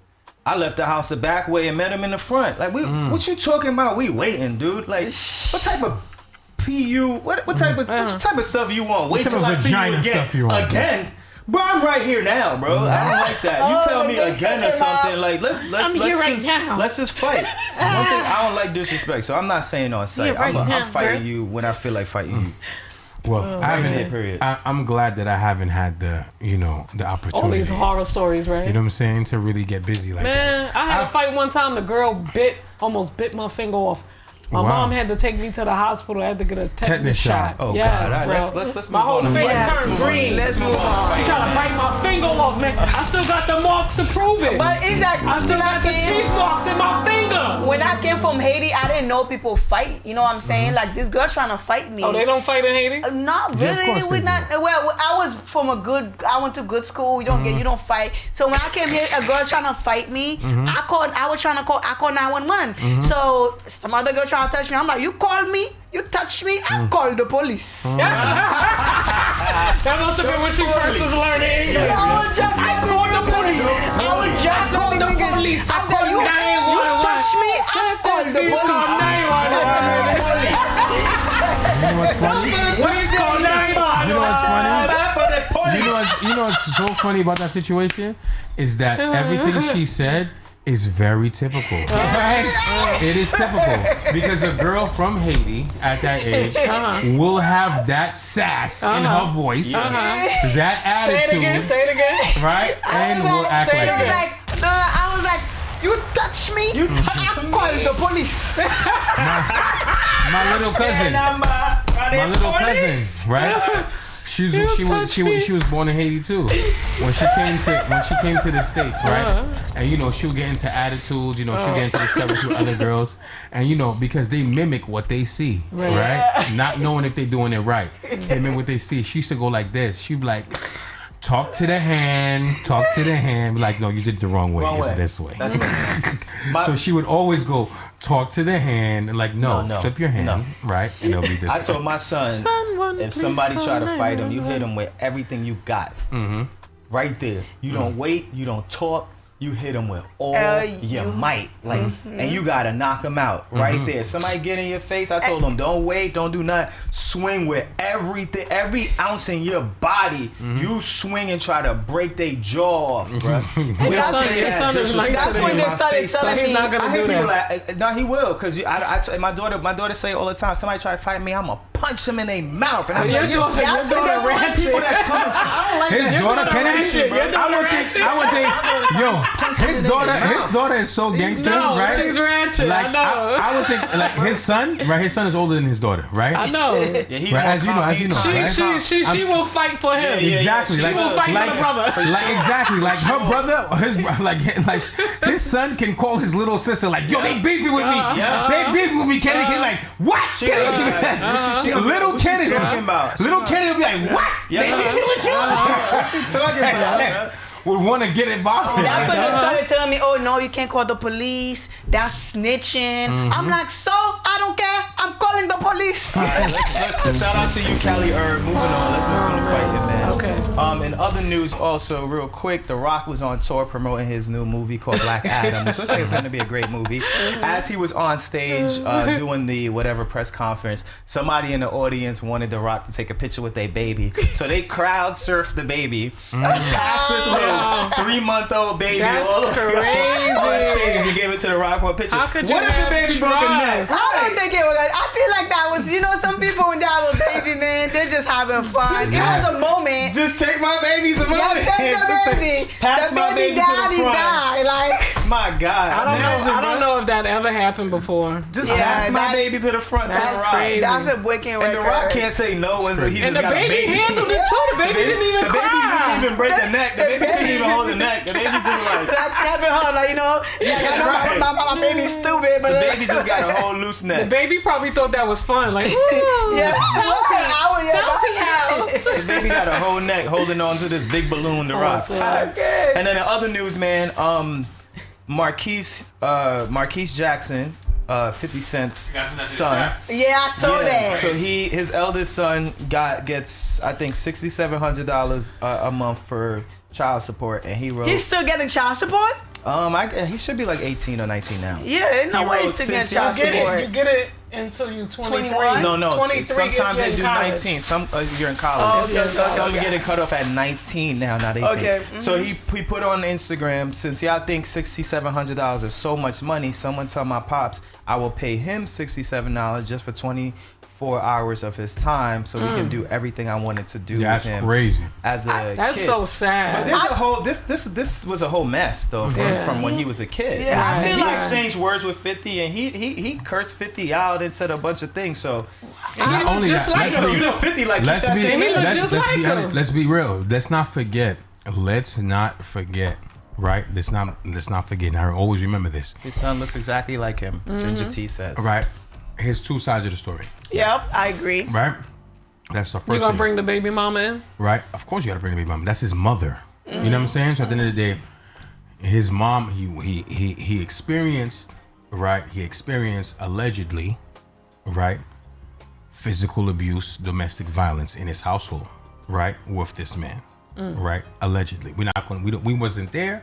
S2: I left the house the back way and met him in the front. Like, what you talking about? We waiting, dude. Like, what type of PU? What type of stuff you want? Wait till I see you again. Bro, I'm right here now, bro. I don't like that. You tell me again or something. Like, let's just fight. One thing, I don't like disrespect, so I'm not saying on site. I'm fighting you when I feel like fighting you.
S1: Well, I'm glad that I haven't had the opportunity.
S3: All these horror stories, right?
S1: You know what I'm saying? To really get busy like that.
S3: Man, I had a fight one time. The girl almost bit my finger off. My mom had to take me to the hospital. I had to get a tetanus shot.
S2: Oh,
S3: yes,
S2: God.
S3: Bro.
S2: Let's
S3: my whole finger turned green.
S4: Let's move on.
S3: She tried to bite my finger off, man. I still got the marks to prove it.
S4: But
S3: I still got the teeth marks in my finger.
S4: When I came from Haiti, I didn't know people fight. You know what I'm saying? Like, this girl trying to fight me.
S3: Oh, they don't fight in Haiti?
S4: Not really.
S1: Yeah,
S4: We're not. Well, I was from I went to good school. You don't fight. So when I came here, a girl trying to fight me. I called 911. So some other girl trying to touch me. I'm like, you called me, you touched me, I called the police.
S3: That must have been when she first was learning English.
S4: I called the police. I was just calling the police. I said, you touched me, I called the police.
S1: You know what's funny? You know what's so funny about that situation is that everything she said is very typical. It is typical because a girl from Haiti at that age will have that sass in her voice, that attitude.
S3: Say it again.
S1: Right? And will act like that.
S4: I was like, you touch me, I call the police.
S1: My little cousin, right? She was born in Haiti too. When she came to the States, right? And she would get into attitudes, she'll get into discussions with other girls, and because they mimic what they see, right? Not knowing if they're doing it right. They mimic what they see. She used to go like this. She'd be like, talk to the hand. Be like, no, you did it the wrong way. It's this way. So she would always go, talk to the hand, and like, no, flip your hand, right? And it'll be this way.
S2: I told my son, if somebody try to fight him, you hit him with everything you got. Right there. You don't wait, you don't talk. You hit him with all your might, and you gotta knock him out right there. Somebody get in your face. I told him, don't wait, don't do nothing. Swing with everything, every ounce in your body. You swing and try to break their jaw off, bro.
S4: That's when they started telling me.
S3: He's not gonna do
S2: that. No, he will, cause my daughter say all the time. Somebody try to fight me, I'ma punch him in their mouth. And I'm like,
S3: you're doing
S2: people that
S1: his daughter Kennedy. I would think, his daughter is so gangster, right?
S3: She's ratchet.
S1: Like
S3: I know.
S1: I would think, like his son, right? His son is older than his daughter, right?
S3: I know.
S1: As you know,
S3: She will fight for him.
S1: Exactly.
S3: She will fight for the brother.
S1: Exactly. Like her brother, like his son can call his little sister like, yo, they beefing with me. They beefing with me. Kennedy like, what? Little Kennedy. Little Kennedy will be like, what? They beefing with you?
S2: What you talking about?
S1: Would want to get involved.
S4: That's when they started telling me, oh no, you can't call the police. That's snitching. I'm like, so I don't care. I'm calling the police.
S2: All right, let's shout out to you, Cali Herb. Moving on. Let's move on to fight him, man.
S3: Okay.
S2: In other news, also real quick, The Rock was on tour promoting his new movie called Black Adam. So I think it's going to be a great movie. As he was on stage doing the whatever press conference, somebody in the audience wanted The Rock to take a picture with their baby, so they crowd surfed the baby, passed this little 3-month-old baby.
S3: That's crazy.
S2: On stage and gave it to The Rock for a picture.
S3: How could you
S2: what if the baby broke a neck?
S4: I don't think it was. I feel like that was, some people when they have a baby, man, they're just having fun. It was a moment.
S2: Just take my baby's a moment.
S4: Yeah, take the baby.
S2: Pass
S4: the
S2: my
S4: baby
S2: baby
S4: died,
S2: to
S4: he
S2: the front.
S4: died. Like,
S2: My God.
S3: I don't know if that ever happened before.
S2: Just
S4: Yeah,
S2: pass my
S4: that-
S2: baby to the front to
S3: That's
S2: The Rock.
S3: crazy.
S4: that's a breaking
S2: And
S4: record.
S2: The Rock can't say no when he
S3: And
S2: just
S3: the
S2: got a
S3: baby
S2: baby.
S3: handled it too. The baby didn't even
S2: The baby
S3: cry.
S2: didn't even break the neck. The baby didn't even hold the neck. The baby just like...
S4: Like Kevin Hart, like, I know
S2: right.
S4: my baby's stupid, but
S2: The baby just got a whole loose
S3: The
S2: neck.
S3: baby probably thought that was fun. Like,
S4: yeah,
S3: Bouncy house.
S2: The baby got a whole neck holding on to this big balloon, The Rock.
S4: Okay.
S2: And then in other news, man, Marquise Jackson, 50 Cent's son.
S4: Yeah, I saw that.
S2: So his eldest son gets I think $6,700 a month for child support, and he wrote.
S4: He's still getting child support?
S2: He should be like 18 or 19 now.
S4: Yeah, ain't no
S2: He
S4: way
S2: wrote
S4: he's still getting
S2: since
S4: child
S2: y'all
S4: support.
S3: You get it until you 23.
S4: 21?
S2: No.
S3: 23
S2: Sometimes
S3: if
S2: they
S3: you're
S2: do
S3: in college.
S2: 19. Some you're in college.
S4: Oh, okay.
S2: Some get it cut off at 19 now, not 18.
S4: Okay.
S2: So he put on Instagram, since y'all think $6,700 is so much money, someone tell my pops I will pay him $67 just for 24 hours of his time, so we can do everything I wanted to do
S1: That's
S2: with him
S1: crazy.
S2: as a kid.
S3: That's so sad.
S2: But there's a whole this was a whole mess though from when he was a kid.
S4: Yeah, I feel
S2: he
S4: like
S2: exchanged words with 50, and he cursed 50 out and said a bunch of things. So
S3: And he
S1: Not only
S3: looked just
S1: that,
S3: like
S1: let's
S2: you
S3: him.
S2: know 50 like keep
S1: Let's
S2: that
S1: be
S2: same
S3: He looks
S2: energy.
S3: just
S1: let's
S3: like
S1: be
S3: him.
S1: honest, let's be real. Let's not forget. Right? Let's not forget. And I always remember this.
S2: His son looks exactly like him. Ginger T says.
S1: Right? Here's two sides of the story.
S4: Yep, I agree.
S1: Right? That's the first
S3: You gonna
S1: thing.
S3: bring the baby mama in?
S1: Right? Of course you gotta bring the baby mom. That's his mother. You know what I'm saying? So at the end of the day, his mom, he experienced, right? He experienced allegedly, right? Physical abuse, domestic violence in his household, right? With this man, right? Allegedly. We wasn't there,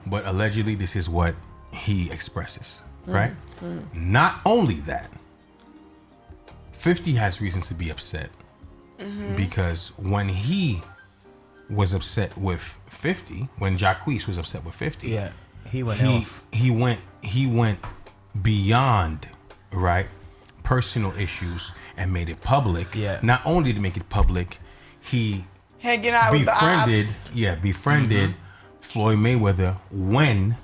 S1: but allegedly this is what he expresses, right? Not only that, 50 has reasons to be upset because when he was upset with 50, when Jacquees was upset with 50,
S2: Yeah. He went off.
S1: he went beyond, right, personal issues and made it public.
S2: Yeah.
S1: Not only to make it public, he
S4: Hanging out with the ops.
S1: befriended Floyd Mayweather when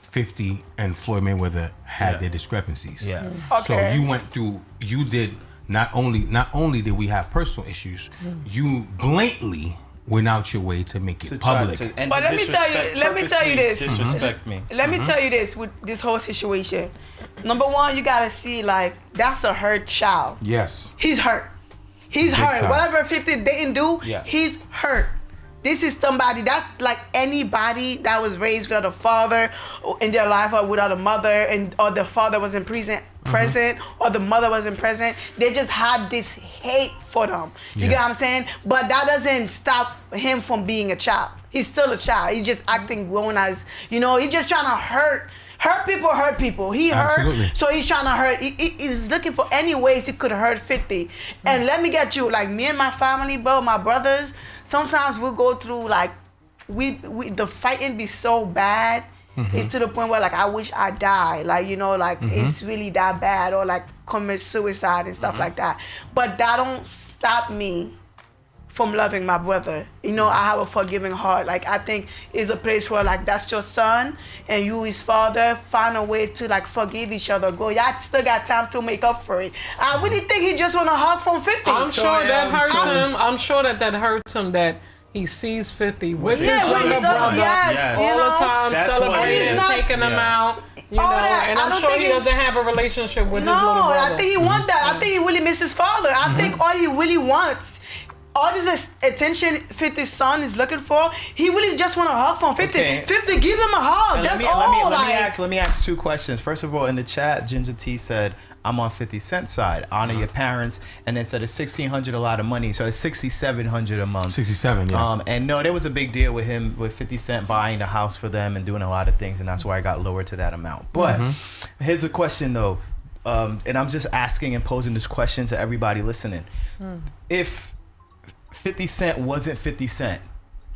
S1: 50 and Floyd Mayweather had their discrepancies.
S2: Yeah.
S1: So you did not only did we have personal issues, you blatantly went out your way to make it
S2: To try
S1: public.
S2: to- and
S4: But
S2: to
S4: let me tell you this.
S2: Disrespect me.
S4: Let me tell you this with this whole situation. Number one, you gotta see like that's a hurt child.
S1: Yes.
S4: He's hurt. He's hurt.
S1: time.
S4: Whatever 50 didn't do,
S2: Yeah.
S4: he's hurt. This is somebody that's like anybody that was raised without a father in their life or without a mother, or the father wasn't present or the mother wasn't present. They just had this hate for them. You
S1: Yeah.
S4: get what I'm saying? But that doesn't stop him from being a child. He's still a child. He's just acting grown as, he's just trying to hurt people. He hurt,
S1: Absolutely.
S4: so he's trying to hurt. He's looking for any ways he could hurt 50. And let me get you, like me and my family, bro, my brothers, sometimes we'll go through like, we the fighting be so bad. It's to the point where like I wish I died. Like, it's really that bad, or like commit suicide and stuff like that. But that don't stop me from loving my brother. You know, I have a forgiving heart. Like, I think it's a place where, like, that's your son and you his father, find a way to, like, forgive each other. Go, y'all still got time to make up for it. I really think he just want a hug from 50.
S3: I'm sure that hurts him. I'm sure that hurts him that he sees 50 with his younger brother all the time, celebrating, taking him out. You know, and I'm sure he doesn't have a relationship with his little brother.
S4: No, I think he wants that. I think he really misses his father. I think all he really wants, all this attention 50's son is looking for, he really just want a hug from 50. Okay. 50, give him a hug. And that's all.
S2: Let me ask two questions. First of all, in the chat, Ginger T said, I'm on 50 Cent's side. Honor your parents. And then said it's $1,600 a lot of money. So it's $6,700 a month.
S1: 67, yeah.
S2: And no, there was a big deal with him, with 50 Cent buying the house for them and doing a lot of things. And that's why I got lowered to that amount. But here's a question, though. And I'm just asking and posing this question to everybody listening. If 50 Cent wasn't 50 Cent,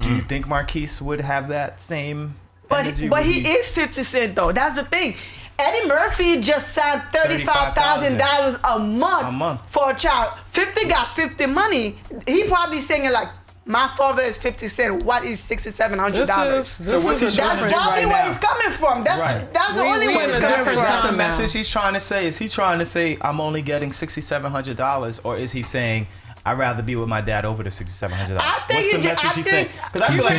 S2: do you think Marquise would have that same energy?
S4: But he is 50 Cent, though. That's the thing. Eddie Murphy just signed $35,000 a month for a child. 50 got 50 money. He probably singing like, my father is 50 Cent. What is $6,700?
S2: So what's he trying to do right now? That's probably
S4: where he's coming from. That's the only way he's coming from.
S2: Is that the message he's trying to say? Is he trying to say, I'm only getting $6,700? Or is he saying, I'd rather be with my dad over the $6,700? What's the message he's saying? Because I feel like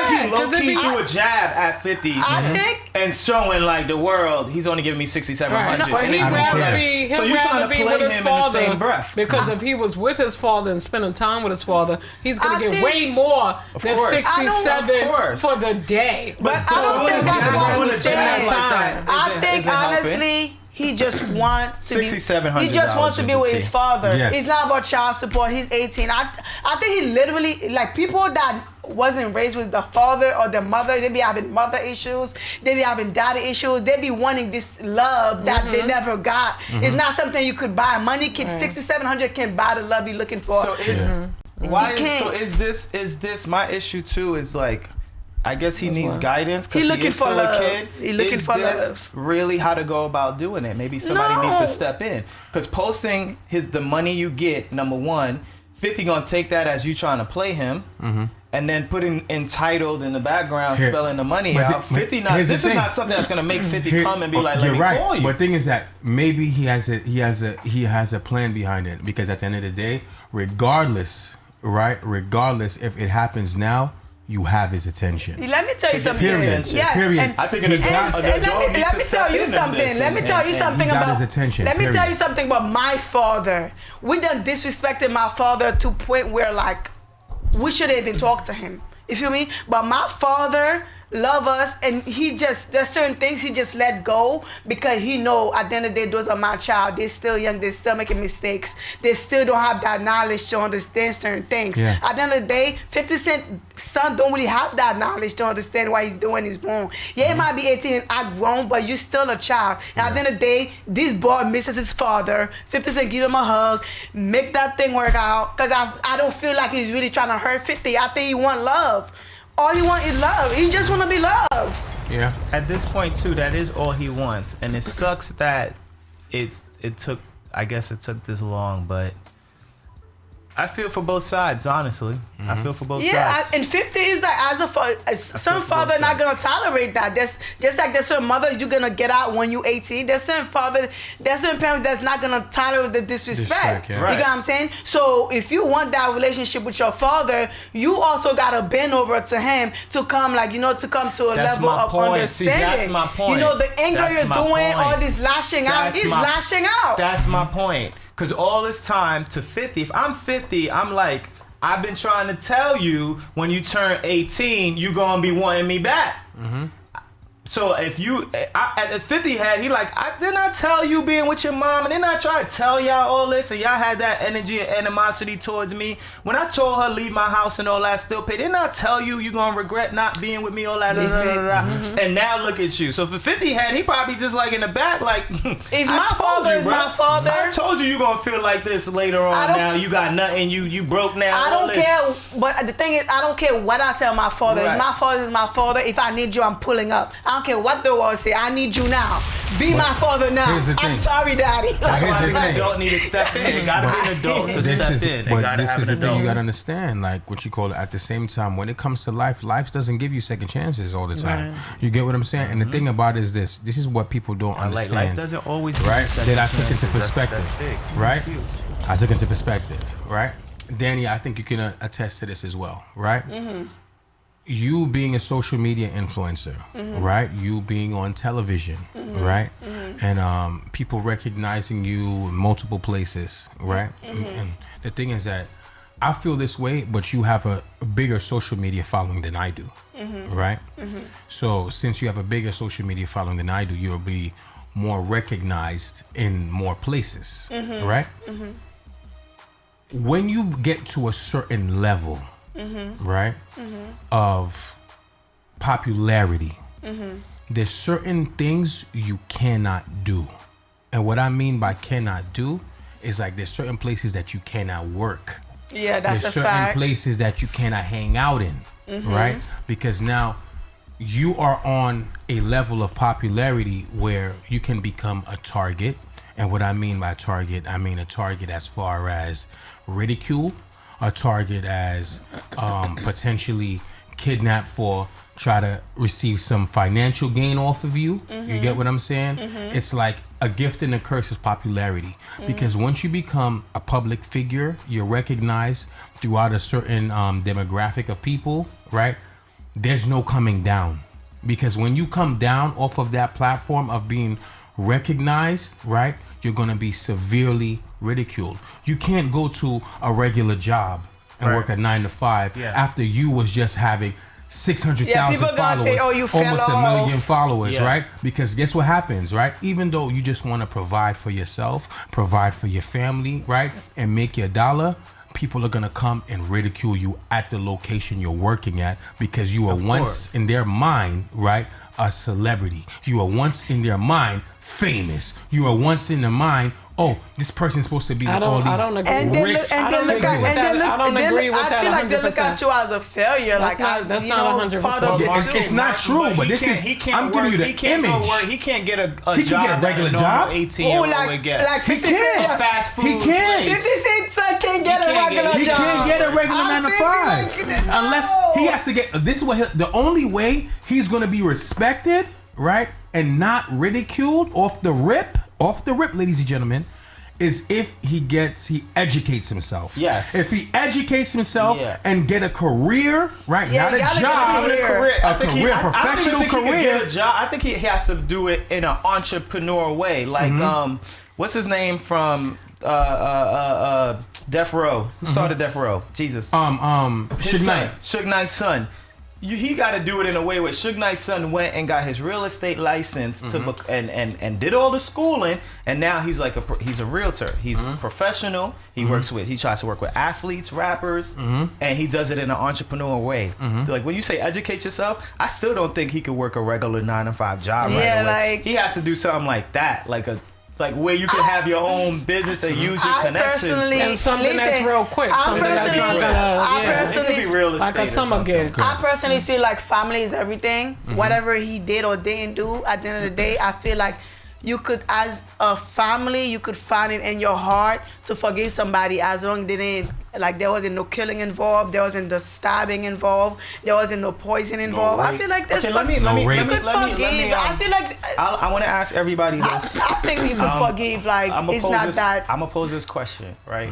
S2: he low-key threw a jab at 50 and showing like the world he's only giving me $6,700.
S3: But he'd rather be with his father, because if he was with his father and spending time with his father, he's gonna get way more than $67 for the day.
S4: But I don't think that's what I understand. I think honestly, he just wants to
S2: $6,700.
S4: He just wants to be with his father.
S1: Yes.
S4: It's not about child support. He's 18. I think he literally, like, people that wasn't raised with the father or the mother, they be having mother issues, they be having daddy issues, they be wanting this love that they never got. It's not something you could buy. Money can $6,700 can buy the love you're looking for.
S2: So is this my issue too? Is like, I guess he needs guidance because he is still a kid.
S4: He's looking for love.
S2: Really how to go about doing it? Maybe somebody needs to step in. Because posting the money you get, number one, 50 gonna take that as you trying to play him, and then putting entitled in the background, spelling the money out. 50 this is not something that's gonna make 50 come and be like, let me call you.
S1: But the thing is that maybe he has a plan behind it, because at the end of the day, regardless if it happens now, you have his attention.
S4: Let me tell you something.
S1: Period.
S4: And
S2: I think let me
S4: tell you something. Let me tell you something about
S1: his attention.
S4: Let me tell you something about my father. We done disrespected my father to a point where, like, we shouldn't even talk to him. You feel me? But my father love us, and there's certain things he just let go because he know at the end of the day, those are my child. They're still young, they're still making mistakes, they still don't have that knowledge to understand certain things. At the end of the day, 50 Cent son don't really have that knowledge to understand why he's doing is wrong. He might be 18 and act grown, but you still a child. And at the end of the day, this boy misses his father. 50 Cent give him a hug, make that thing work out, because I don't feel like he's really trying to hurt 50. I think he want love. All he wants is love. He just want to be loved.
S2: Yeah. At this point, too, that is all he wants. And it sucks that it took this long, but I feel for both sides, honestly. I feel for both sides.
S4: Yeah, and 50 is like, some father not going to tolerate that. Just like there's certain mother you're going to get out when you're 18. There's certain parents that's not going to tolerate the disrespect. You know what I'm saying? So if you want that relationship with your father, you also got to bend over to him to come, to come to a level of understanding. See,
S2: that's my point.
S4: You know, the anger you're doing, all this lashing out, he's lashing out.
S2: That's my point. Because all this time to 50, if I'm 50, I'm like, I've been trying to tell you when you turn 18, you're going to be wanting me back. So if at 50 he like, didn't I tell you being with your mom? And didn't I try to tell y'all all this? And y'all had that energy and animosity towards me. When I told her leave my house and all that, still pay, didn't I tell you you're going to regret not being with me, all that, And now look at you. So for 50 he probably just like in the back, like,
S4: if my father is my father,
S2: I told you you're going to feel like this later on. Now you got nothing, you broke now.
S4: I don't care, but the thing is, I don't care what I tell my father. If my father is my father, if I need you, I'm pulling up. I don't care what the world say. I need you now. Be my father now. I'm sorry, daddy.
S2: That's why the adult need to step in. They gotta be an adult to step in.
S1: But this is the thing you gotta understand. Like what you call it. At the same time, when it comes to life doesn't give you second chances all the time. Right. You get what I'm saying? And the thing about it is this. This is what people don't understand.
S2: Life doesn't always
S1: right. That I took into perspective. Right. I took into perspective. Right. Danny, I think you can attest to this as well. Right. You being a social media influencer, right? You being on television, right? And people recognizing you in multiple places, right? And the thing is that I feel this way, but you have a bigger social media following than I do, right? So since you have a bigger social media following than I do, you'll be more recognized in more places, right? When you get to a certain level, right, of popularity, there's certain things you cannot do. And what I mean by cannot do is like there's certain places that you cannot work.
S4: Yeah, that's
S1: there's
S4: a fact.
S1: certain places that you cannot hang out in, right? Because now you are on a level of popularity where you can become a target. And what I mean by target, I mean a target as far as ridicule, a target as potentially kidnapped for try to receive some financial gain off of you. You get what I'm saying? It's like a gift and a curse is popularity. Because once you become a public figure, you're recognized throughout a certain demographic of people, right? There's no coming down. Because when you come down off of that platform of being recognized, right, you're going to be severely ridiculed. You can't go to a regular job and work a 9 to 5 after you was just having 600,000 followers,
S4: say, oh, you fell
S1: almost
S4: off.
S1: 1 million followers, right? Because guess what happens, right? Even though you just want to provide for yourself, provide for your family, right, and make your dollar, people are going to come and ridicule you at the location you're working at because you were once in their mind, right, a celebrity. You were once in their mind famous. You were once in their mind, oh, this person's supposed to be with all these
S3: I don't agree.
S1: rich
S3: I don't agree with that.
S4: I feel like they look at you as a failure.
S3: That's
S4: like
S3: that's not 100%.
S1: It's not true, but this is. I'm giving you the image.
S2: He can't get a
S1: He
S2: job.
S1: can get a regular job.
S2: 18-year-old would get.
S4: Like 50
S1: He
S4: Cent.
S1: can.
S2: A fast food
S1: He can.
S2: place.
S4: 50 Cent son can't get a regular job.
S1: He can't get a regular 9 to 5
S4: like,
S1: unless he has to get. This is what the only way he's going to be respected, right, and not ridiculed off the rip, ladies and gentlemen, is if he educates himself.
S2: Yes.
S1: If he educates himself and get a career, right? Not a job, a professional career.
S2: Get a job. I think he has to do it in an entrepreneur way. Like, what's his name from Death Row? Who started Death Row? Jesus.
S1: Suge Knight.
S2: Suge Knight's son. He got to do it in a way where Suge Knight's son went and got his real estate license and did all the schooling, and now he's like he's a realtor. He's professional. He he tries to work with athletes, rappers, and he does it in an entrepreneur way. Like when you say educate yourself, I still don't think he could work a regular 9 to 5 job right away.
S4: Like
S2: he has to do something like that, like where you can have your own business and use your connections.
S3: And something that's real quick. Something that's not gonna,
S2: it could be real estate
S3: like a summer gig.
S4: I personally feel like family is everything. Whatever he did or didn't do, at the end of the day, I feel like you could, as a family, you could find it in your heart to forgive somebody as long as they didn't, like there wasn't no killing involved, there wasn't the stabbing involved, there wasn't no poison involved. I feel like this.
S2: Okay, let me forgive.
S4: I feel like
S2: I want to ask everybody this.
S4: I think you could forgive. Like it's not that.
S2: I'm gonna pose this question, right?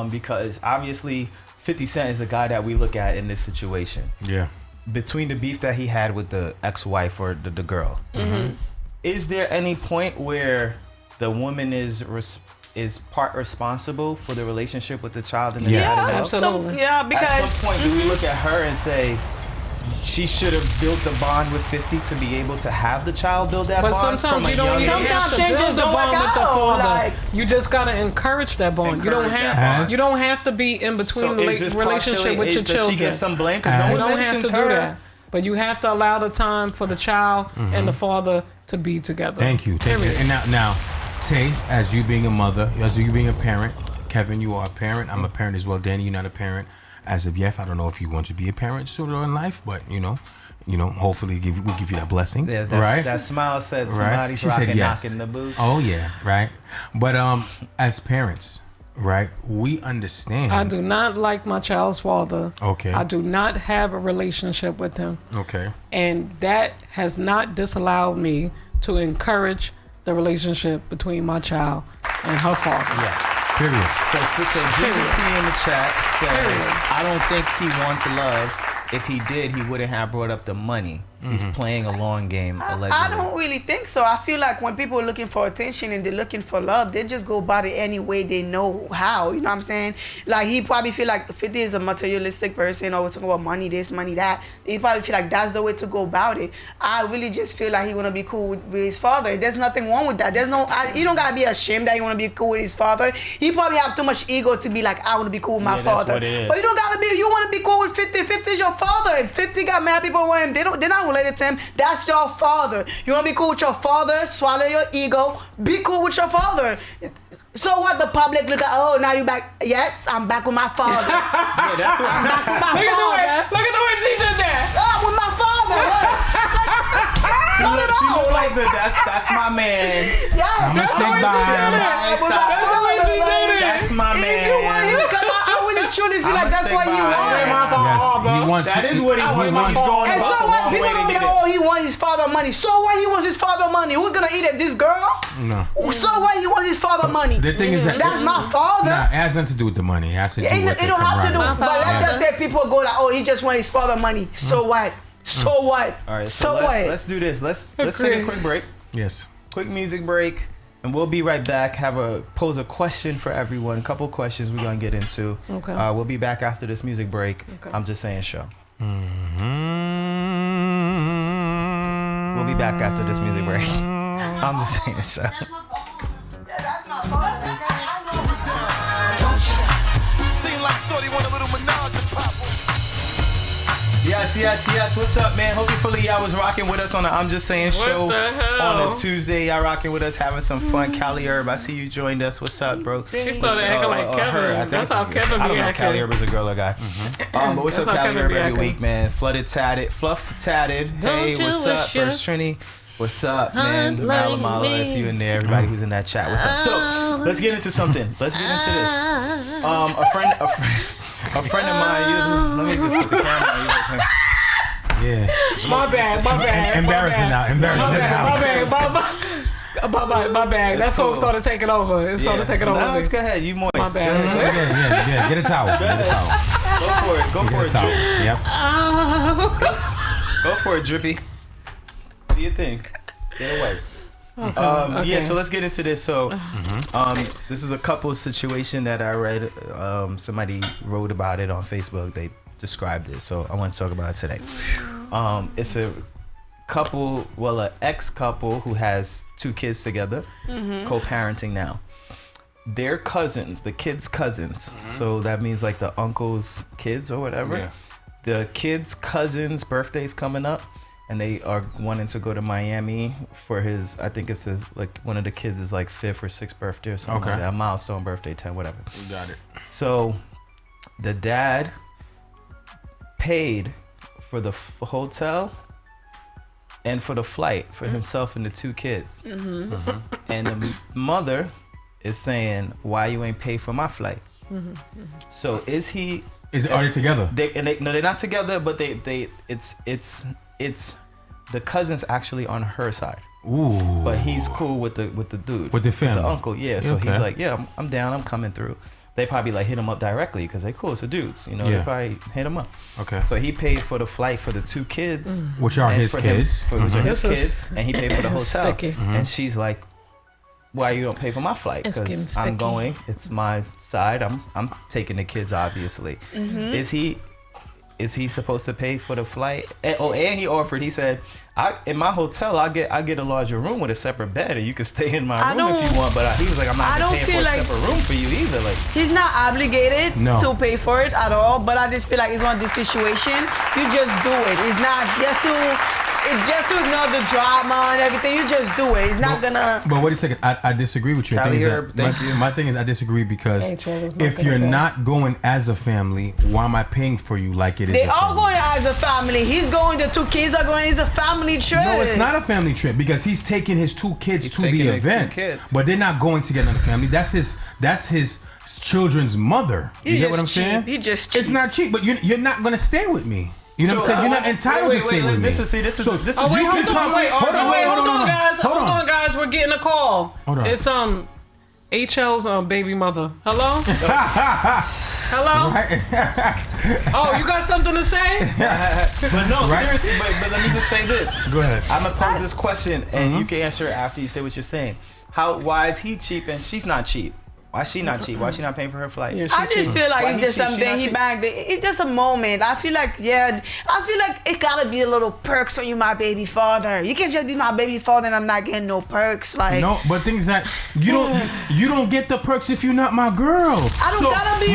S2: Because obviously 50 Cent is the guy that we look at in this situation.
S1: Yeah.
S2: Between the beef that he had with the ex-wife or the girl. Is there any point where the woman is part responsible for the relationship with the child and the dad as well?
S3: Absolutely.
S4: Because
S2: at some point do we look at her and say she should have built the bond with 50 to be able to have the child build that bond?
S3: But sometimes you don't even have to build the bond with the father.
S4: Like,
S3: you just gotta encourage that bond. You don't have to be in between the relationship with your children.
S2: Does she get some blame? Because no
S3: you
S2: one
S3: don't have to
S2: mentions
S3: do
S2: her.
S3: that. But you have to allow the time for the child and the father to be together.
S1: Thank you. And now, Tay, as you being a mother, as you being a parent, Kevin, you are a parent. I'm a parent as well. Danny, you're not a parent as of yet. I don't know if you want to be a parent sooner in life, but hopefully we'll give you that blessing.
S2: Yeah,
S1: right?
S2: That smile said somebody's
S1: Right?
S2: rocking,
S1: Yes.
S2: knocking the boots.
S1: Oh yeah, right. But as parents, right, we understand.
S3: I do not like my child's father.
S1: Okay.
S3: I do not have a relationship with him.
S1: Okay.
S3: And that has not disallowed me to encourage the relationship between my child and her father.
S2: Yeah.
S1: Period.
S2: So Ginger T in the chat said,
S3: Period.
S2: I don't think he wants love. If he did, he wouldn't have brought up the money. He's playing a long game, allegedly.
S4: I don't really think so. I feel like when people are looking for attention and they're looking for love, they just go about it any way they know how. You know what I'm saying? Like, he probably feel like 50 is a materialistic person, always talking about money this, money that. He probably feel like that's the way to go about it. I really just feel like he want to be cool with his father. There's nothing wrong with that. You don't got to be ashamed that you want to be cool with his father. He probably have too much ego to be like, I want to be cool with my father.
S2: That's what it is.
S4: But you don't got to be, you want to be cool with 50. 50 is your father. If 50 got mad people with him, they're not related to him. That's your father. You want to be cool with your father? Swallow your ego. Be cool with your father. So what? The public look at, oh, now you back. Yes, I'm back with my father.
S2: Yeah, that's what
S4: I'm back with my father.
S3: Look at the way she did that.
S4: Oh, with my father.
S2: She like that's my man.
S4: Yeah,
S1: I'm gonna say bye.
S2: That's my man.
S4: If you want him, because I really truly feel like that's what he wants.
S1: Yes, he wants.
S2: That is what he wants. He's going
S4: And
S2: about
S4: so
S2: the
S4: what?
S2: wrong
S4: People
S2: way to
S4: don't be
S2: get
S4: like,
S2: it.
S4: oh, he wants his father money. So what? He wants his father money. Who's gonna eat it? These girls?
S1: No.
S4: So what? He wants his father money.
S1: The thing is that
S4: That's my father.
S1: Nah, it has nothing to do with the money. It has to do with
S4: It don't have to do.
S1: camaraderie.
S4: But let's just say people go like, oh, he just wants his father money. So what? So what?
S2: All right,
S4: So what?
S2: let's do this. Let's take a quick break.
S1: Yes.
S2: Quick music break, and we'll be right back. Pose a question for everyone. A couple questions we're gonna get into.
S3: Okay.
S2: We'll be back after this music break.
S3: Okay.
S2: I'm just saying show.
S1: Mm-hmm.
S2: We'll be back after this music break. I'm just saying show.
S4: That's my father.
S6: Seem like Shorty want a little menage and pop.
S2: Yes. What's up, man? Hopefully y'all was rocking with us on the I'm Just Saying show
S3: the hell?
S2: on a Tuesday. Y'all rocking with us, having some fun. Cali Herb, I see you joined us. What's up, bro?
S3: She started acting like Kevin. That's how Kevin
S2: I don't
S3: be
S2: know if Cali
S3: acting.
S2: Herb is a girl or guy. But what's
S3: That's
S2: up,
S3: how
S2: Cali
S3: Kevin
S2: Herb,
S3: be
S2: every
S3: acting.
S2: week, man? Fluff tatted. Hey,
S7: you
S2: what's up,
S7: wish you
S2: First Trini? What's up, man?
S7: like
S2: Malamala,
S7: me?
S2: if you in there, everybody who's in that chat, what's up? So let's get into something. Let's get into this. A friend of mine. Let me just put the camera on you.
S1: Yeah.
S3: My bad.
S1: Embarrassing now. Embarrassing now.
S3: My bad. That song
S2: cool.
S3: started taking over. It started taking over.
S2: No,
S3: me.
S2: go ahead. You moist.
S3: My
S2: Go
S3: bad.
S2: ahead.
S1: Yeah. Get a towel.
S2: Go for it,
S1: Towel.
S2: Drippy.
S1: Yep.
S2: Go for it, Drippy. Do your thing. Get away.
S3: Okay.
S2: Yeah, so let's get into this. So, this is a couple situation that I read. Somebody wrote about it on Facebook. They described it, so I want to talk about it today. It's a couple, an ex-couple who has 2 kids together, co-parenting now. Their cousins, the kids' cousins, so that means like the uncle's kids or whatever.
S1: Yeah.
S2: The kids' cousins' birthday's coming up, and they are wanting to go to Miami for his, I think it's his, like one of the kids is like 5th or 6th birthday or something like that, a milestone birthday, 10, whatever.
S1: You got it.
S2: So the dad paid for the hotel and for the flight for himself and the 2 kids. And the mother is saying, why you ain't pay for my flight? So is he...
S1: Are they together?
S2: No, they're not together, but it's the cousin's actually on her side.
S1: Ooh.
S2: But he's cool with the dude.
S1: With the family.
S2: With the uncle, yeah. So
S1: Okay.
S2: he's like, yeah, I'm down, I'm coming through. They probably like hit him up directly because they cool, it's the dudes, you know,
S1: Yeah.
S2: they probably hit him up.
S1: Okay.
S2: So he paid for the flight for the 2 kids.
S1: Which are
S2: and
S1: his
S2: for him-
S1: kids.
S2: which are his
S3: This is-
S2: kids, and he paid for the hotel.
S3: Sticky.
S2: And she's like, why you don't pay for my flight?
S3: It's getting
S2: Because I'm
S3: sticky.
S2: going, it's my side, I'm taking the kids, obviously. Is he supposed to pay for the flight? And he offered. He said, "In my hotel, I get a larger room with a separate bed, and you can stay in my room if you want." But he was like, "I'm not
S4: I
S2: paying
S4: don't
S2: for a
S4: feel like-
S2: separate room for you either." Like,
S4: He's not obligated
S1: No.
S4: to pay for it at all, but I just feel like it's one of these situations. You just do it. It's not just to it's just to ignore the drama and everything. You just do it. It's not gonna.
S1: But wait a second. I disagree with you. My thing is I disagree because if you're not going as a family, why am I paying for you like it is?
S4: They all going as a family. He's going. The 2 kids are going. It's a family trip.
S1: No, it's not a family trip because he's taking his 2 kids to the event, but they're not going to get another family. That's his children's mother. You get what I'm saying?
S4: He just cheap.
S1: It's not cheap, but you're not gonna stay with me. You know what I'm saying? You're not entitled to stay with me.
S2: This is.
S3: Hold on, guys. We're getting a call.
S1: Hold on.
S3: It's HL's baby mother. Hello? Hello? Oh, you got something to say?
S2: But no, seriously, but let me just say this.
S1: Go ahead.
S2: I'm gonna pose this question and you can answer it after you say what you're saying. Why is he cheap and she's not cheap? Why is she not cheap? Why is she not paying for her flight?
S3: Yeah,
S4: I just feel like
S2: Why
S4: it's just
S2: cheap?
S4: something he bagged. It's just a moment. I feel like it gotta be a little perks when you my baby father. You can't just be my baby father and I'm not getting no perks. Like
S1: no, but things that you don't get the perks if you're not my girl.
S4: I don't gotta be.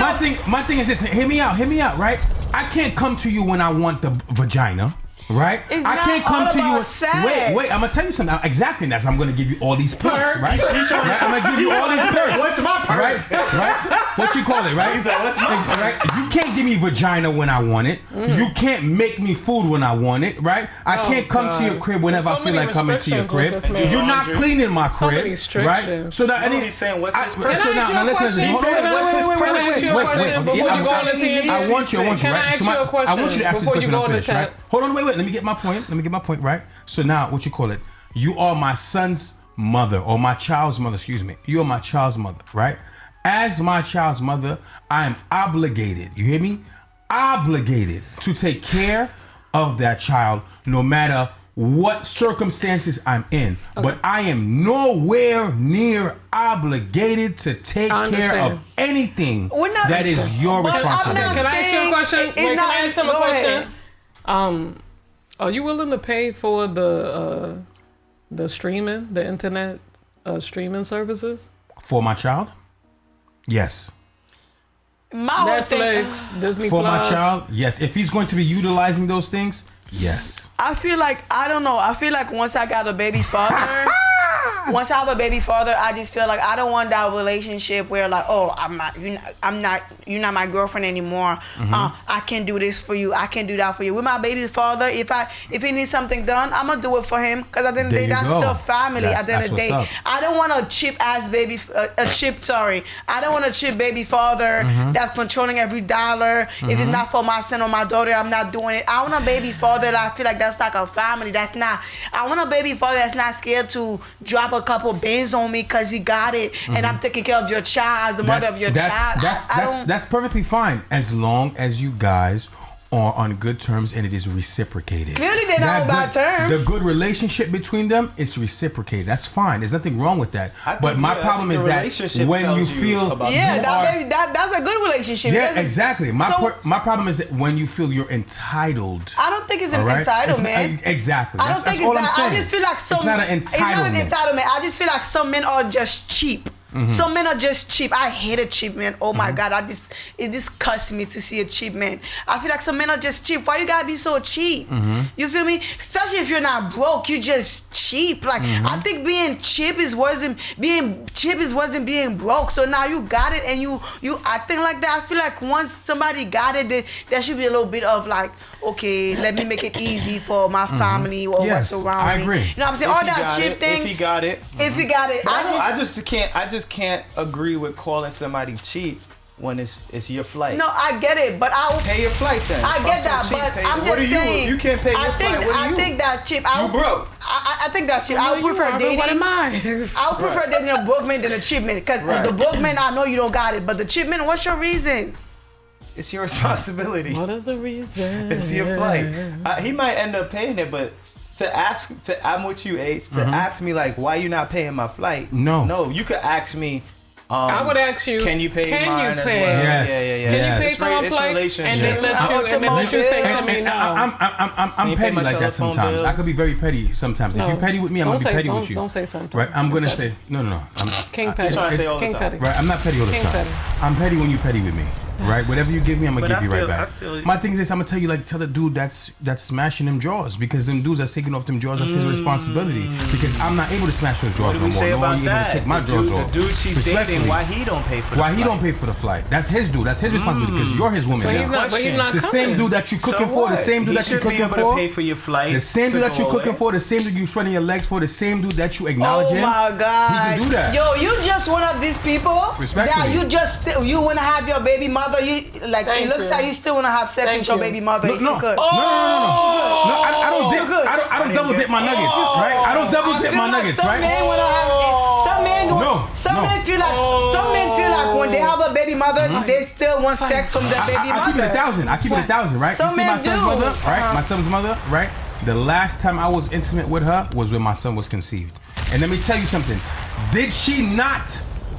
S1: My thing is this. Hear me out, right? I can't come to you when I want the vagina. Right? I can't come to you. Wait, I'm gonna tell you something. Exactly, that's I'm gonna give you all these perks, right? I'm gonna give you all these perks.
S2: What's my perks?
S1: Right? What you call it, right?
S2: He said, what's my perks?
S1: Right? You can't give me vagina when I want it. You can't make me food when I want it, right? I can't come to your crib whenever I feel like coming to your crib. You're not cleaning my crib, right? So that
S2: he's saying, what's his
S3: Can
S2: perks?
S3: I ask you a question?
S2: He said, what's his perks?
S3: Can I ask you a question before you go on the tangent?
S1: I want you,
S3: Can I ask you a question?
S1: I want you to ask this
S3: before you
S1: question.
S3: go
S1: I'm
S3: on the
S1: finished, right? Hold on, wait. Let me get my point, right? So now, what you call it? You are my son's mother, or my child's mother, excuse me. You are my child's mother, right? As my child's mother, I am obligated, you hear me? Obligated to take care of that child no matter what circumstances I'm in. Okay. But I am nowhere near obligated to take care of anything that is your responsibility.
S3: Can I ask you a question? Can I ask him a question? Are you willing to pay for the streaming, the internet streaming services?
S1: For my child? Yes.
S3: Netflix, Disney
S1: for
S3: Plus.
S1: My child, yes. If he's going to be utilizing those things, yes.
S4: I feel like I don't know. I feel like once I got a baby father, once I have a baby father, I just feel like I don't want that relationship where like, oh, you're not my girlfriend anymore. I can do this for you. I can do that for you. With my baby father, if he needs something done, I'm gonna do it for him. Because at the end of the day, that's still family. At the end of the day, I don't want a cheap ass baby, I don't want a cheap baby father that's controlling every dollar. If it's not for my son or my daughter, I'm not doing it. I want a baby father that I feel like that's like a family. I want a baby father that's not scared to drop a couple bins on me because he got it, and I'm taking care of your child, the mother of your child.
S1: That's perfectly fine as long as you guys are on good terms and it is reciprocated.
S4: Clearly they're not on bad terms.
S1: The good relationship between them is reciprocated. That's fine. There's nothing wrong with that. But my problem is that when you feel
S4: that's a good relationship.
S1: Yeah, exactly. My problem is that when you feel you're entitled.
S4: I don't think it's an entitlement.
S1: Exactly.
S4: I don't think it's that. I just feel like
S1: it's not an entitlement.
S4: It's not an entitlement. I just feel like some men are just cheap. Some men are just cheap. I hate a cheap man. Oh my God, it disgusts me to see a cheap man. I feel like some men are just cheap. Why you gotta be so cheap? You feel me? Especially if you're not broke, you just cheap. Like I think being cheap is worse than being broke. So now you got it and you acting like that. I feel like once somebody got it, there should be a little bit of like, okay, let me make it easy for my family or what's around me.
S1: I agree.
S4: You know what I'm saying? All that cheap thing.
S2: If he got it. I just can't agree with calling somebody cheap when it's your flight.
S4: No, I get it, but I'll
S2: pay your flight then.
S4: I get that, but I'm just saying.
S2: If you can't pay your flight, what are you?
S4: I think that cheap.
S2: You broke.
S4: I think that's cheap. I would prefer dating.
S3: What am I?
S4: I would prefer dating a broke man than a cheap man, because the broke man, I know you don't got it, but the cheap man, what's your reason?
S2: It's your responsibility.
S3: What is the reason?
S2: It's your flight. He might end up paying it, but I'm with you, H. To ask me like, why you not paying my flight?
S1: No,
S2: you could ask me.
S3: I would ask you,
S2: can you pay mine as well?
S1: Yes.
S2: Yeah.
S3: Can you pay for my flight? And then let you say to me no.
S1: I'm petty like that sometimes. I could be very petty sometimes. If you're petty with me, I'm gonna be petty with you.
S3: Don't say something.
S1: Right? I'm say no.
S3: King petty.
S2: King petty.
S1: Right? I'm not petty all the time. I'm petty when you petty with me. right? Whatever you give me, I'm gonna give you right back.
S2: I feel
S1: My thing is this: I'm gonna tell you, like, tell the dude that's smashing them drawers, because them dudes that's taking off them drawers, that's his responsibility. Because I'm not able to smash those drawers no more.
S2: Say
S1: No
S2: about
S1: one able to take my drawers off.
S2: The dude she's dating, why he don't pay for the flight?
S1: Why he don't pay for the flight? That's his dude. That's his responsibility, because you're his woman
S3: So
S1: now.
S3: he's not, but he's not
S1: The
S3: coming.
S1: same dude that you cooking for, the same dude that you cooking
S2: to
S1: for,
S2: pay for your flight.
S1: the same dude that you cooking
S2: away.
S1: for, the same dude you spreading your legs for, the same dude that you acknowledge him.
S4: Oh my God!
S1: He can do that.
S4: Yo, you just one of these people that
S1: Respectfully.
S4: you wanna have your baby mother. You like
S3: Thank
S4: it looks
S3: you.
S4: like you still wanna have sex
S3: Thank
S4: with your
S3: you.
S4: baby mother. if
S1: No,
S4: you could.
S1: no, I don't dip.
S4: Good.
S1: I don't double dip my nuggets, right? I don't double dip my nuggets,
S4: some
S1: right?
S4: Men wanna have, some men,
S1: No,
S4: some
S1: no.
S4: men feel like some men feel like when they have a baby mother, they still want sex from their baby
S1: I keep it
S4: mother.
S1: 1,000. I keep it 1,000, right?
S4: Some
S1: You see my
S4: men
S1: son's
S4: do.
S1: mother, right? My son's mother, right? The last time I was intimate with her was when my son was conceived. And let me tell you something. Did she not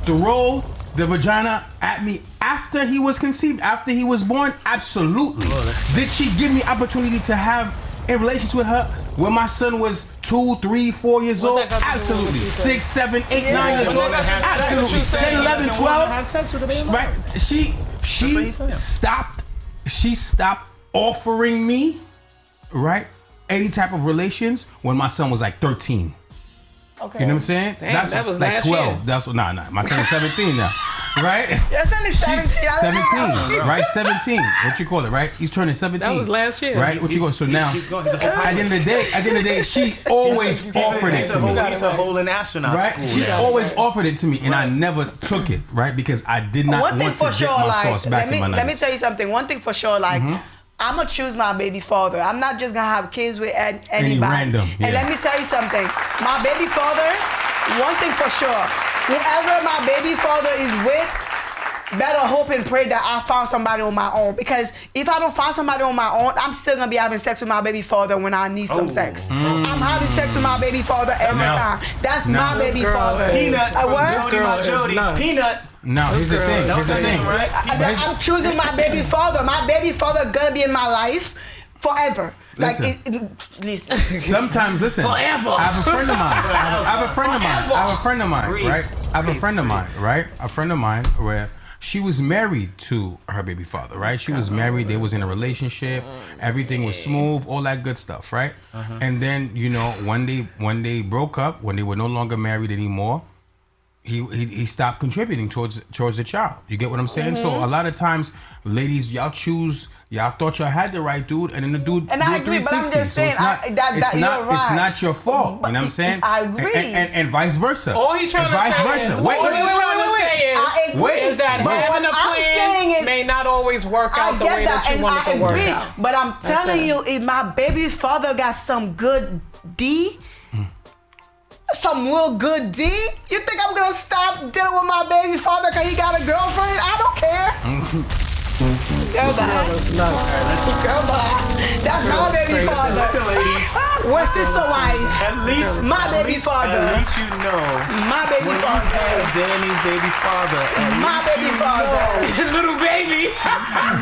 S1: throw the vagina at me after he was conceived, after he was born? Absolutely. Did she give me opportunity to have in relations with her when my son was 2, 3, 4 years
S3: What
S1: old?
S3: that got to do with
S1: Absolutely.
S3: what you said?
S1: 6, 7, 8, 9 years old? Absolutely. 10, 11, 12.
S2: Have sex with the baby.
S1: Right?
S2: what
S1: She
S2: he's saying.
S1: stopped. She stopped offering me, right, any type of relations when my son was like 13.
S4: Okay.
S1: You know what I'm saying?
S3: Damn, that was
S1: like
S3: last
S1: 12.
S3: year.
S1: That's nah. My son is 17 now, right?
S4: Your son is
S1: She's
S4: 17.
S1: 17, right? 17. What you call it, right? He's turning 17.
S3: That was last year.
S1: right? What you go? So now,
S2: He's going. He's a
S1: at the end of the day, she always offered it to me.
S2: He's a whole in astronaut
S1: Right?
S2: school.
S1: She
S2: now.
S1: always offered it to me, and I never took it, right? Because I did not
S4: One thing
S1: want to
S4: for
S1: dip
S4: sure,
S1: my
S4: like
S1: sauce back
S4: let me
S1: in my
S4: let me
S1: nuggets.
S4: tell you something. One thing for sure, like I'm gonna choose my baby father. I'm not just gonna have kids with anybody.
S1: random, yeah.
S4: And let me tell you something. My baby father. One thing for sure. Whoever my baby father is with, better hope and pray that I found somebody on my own. Because if I don't find somebody on my own, I'm still gonna be having sex with my baby father when I need some sex. I'm having sex with my baby father every
S1: Now-
S4: time. That's
S1: now-
S4: my baby
S3: This girl
S4: father.
S3: is-
S2: Peanut from
S4: what?
S2: Jody, my
S3: This girl is
S2: Jody.
S3: nuts.
S2: Peanut.
S1: Now, here's the thing. Here's the thing.
S2: Right?
S4: I'm choosing my baby father. My baby father gonna be in my life forever. Like, listen.
S1: Sometimes, listen.
S3: Forever.
S1: I have a friend of mine. I have a friend of mine. I have a friend of mine,
S2: Breathe.
S1: right? I have a friend of mine, right? A friend of mine where she was married to her baby father, right? She was married. They was in a relationship. Everything was smooth, all that good stuff, right? And then, you know, when they broke up, when they were no longer married anymore, he stopped contributing towards the child. You get what I'm saying? So a lot of times, ladies, y'all thought y'all had the right dude, and then the dude
S4: And
S1: do
S4: I
S1: a
S4: agree, but I'm
S1: 360.
S4: just saying,
S1: it's not, it's
S4: you're
S1: not,
S4: right.
S1: it's not your fault.
S4: But
S1: You know what I'm saying?
S4: I agree.
S1: And vice versa.
S3: All he trying
S1: and
S3: to
S1: vice
S3: say
S1: versa.
S3: is,
S1: Wait.
S4: I agree.
S1: Wait.
S3: is that
S4: But
S3: having a
S4: what I'm saying
S3: plan
S4: is-
S3: may not always work out
S4: I
S3: the
S4: get
S3: way that you
S4: and
S3: want it
S4: I
S3: to work
S4: agree.
S3: out.
S4: But I'm telling
S3: it.
S4: you, if my baby father got some good D, some real good D, you think I'm gonna stop dealing with my baby father because he got a girlfriend? I don't care. Girl, bye.
S3: That's nuts.
S4: Girl, bye. That's my baby father.
S2: Listen, ladies.
S4: What's sister wife?
S2: At least
S4: My
S2: at
S4: baby
S2: least-
S4: father.
S2: At least you know.
S4: My baby
S2: When you
S4: father.
S2: have Danny's baby father. At
S4: My
S2: least
S4: baby
S2: you
S4: father.
S2: know.
S3: Little baby.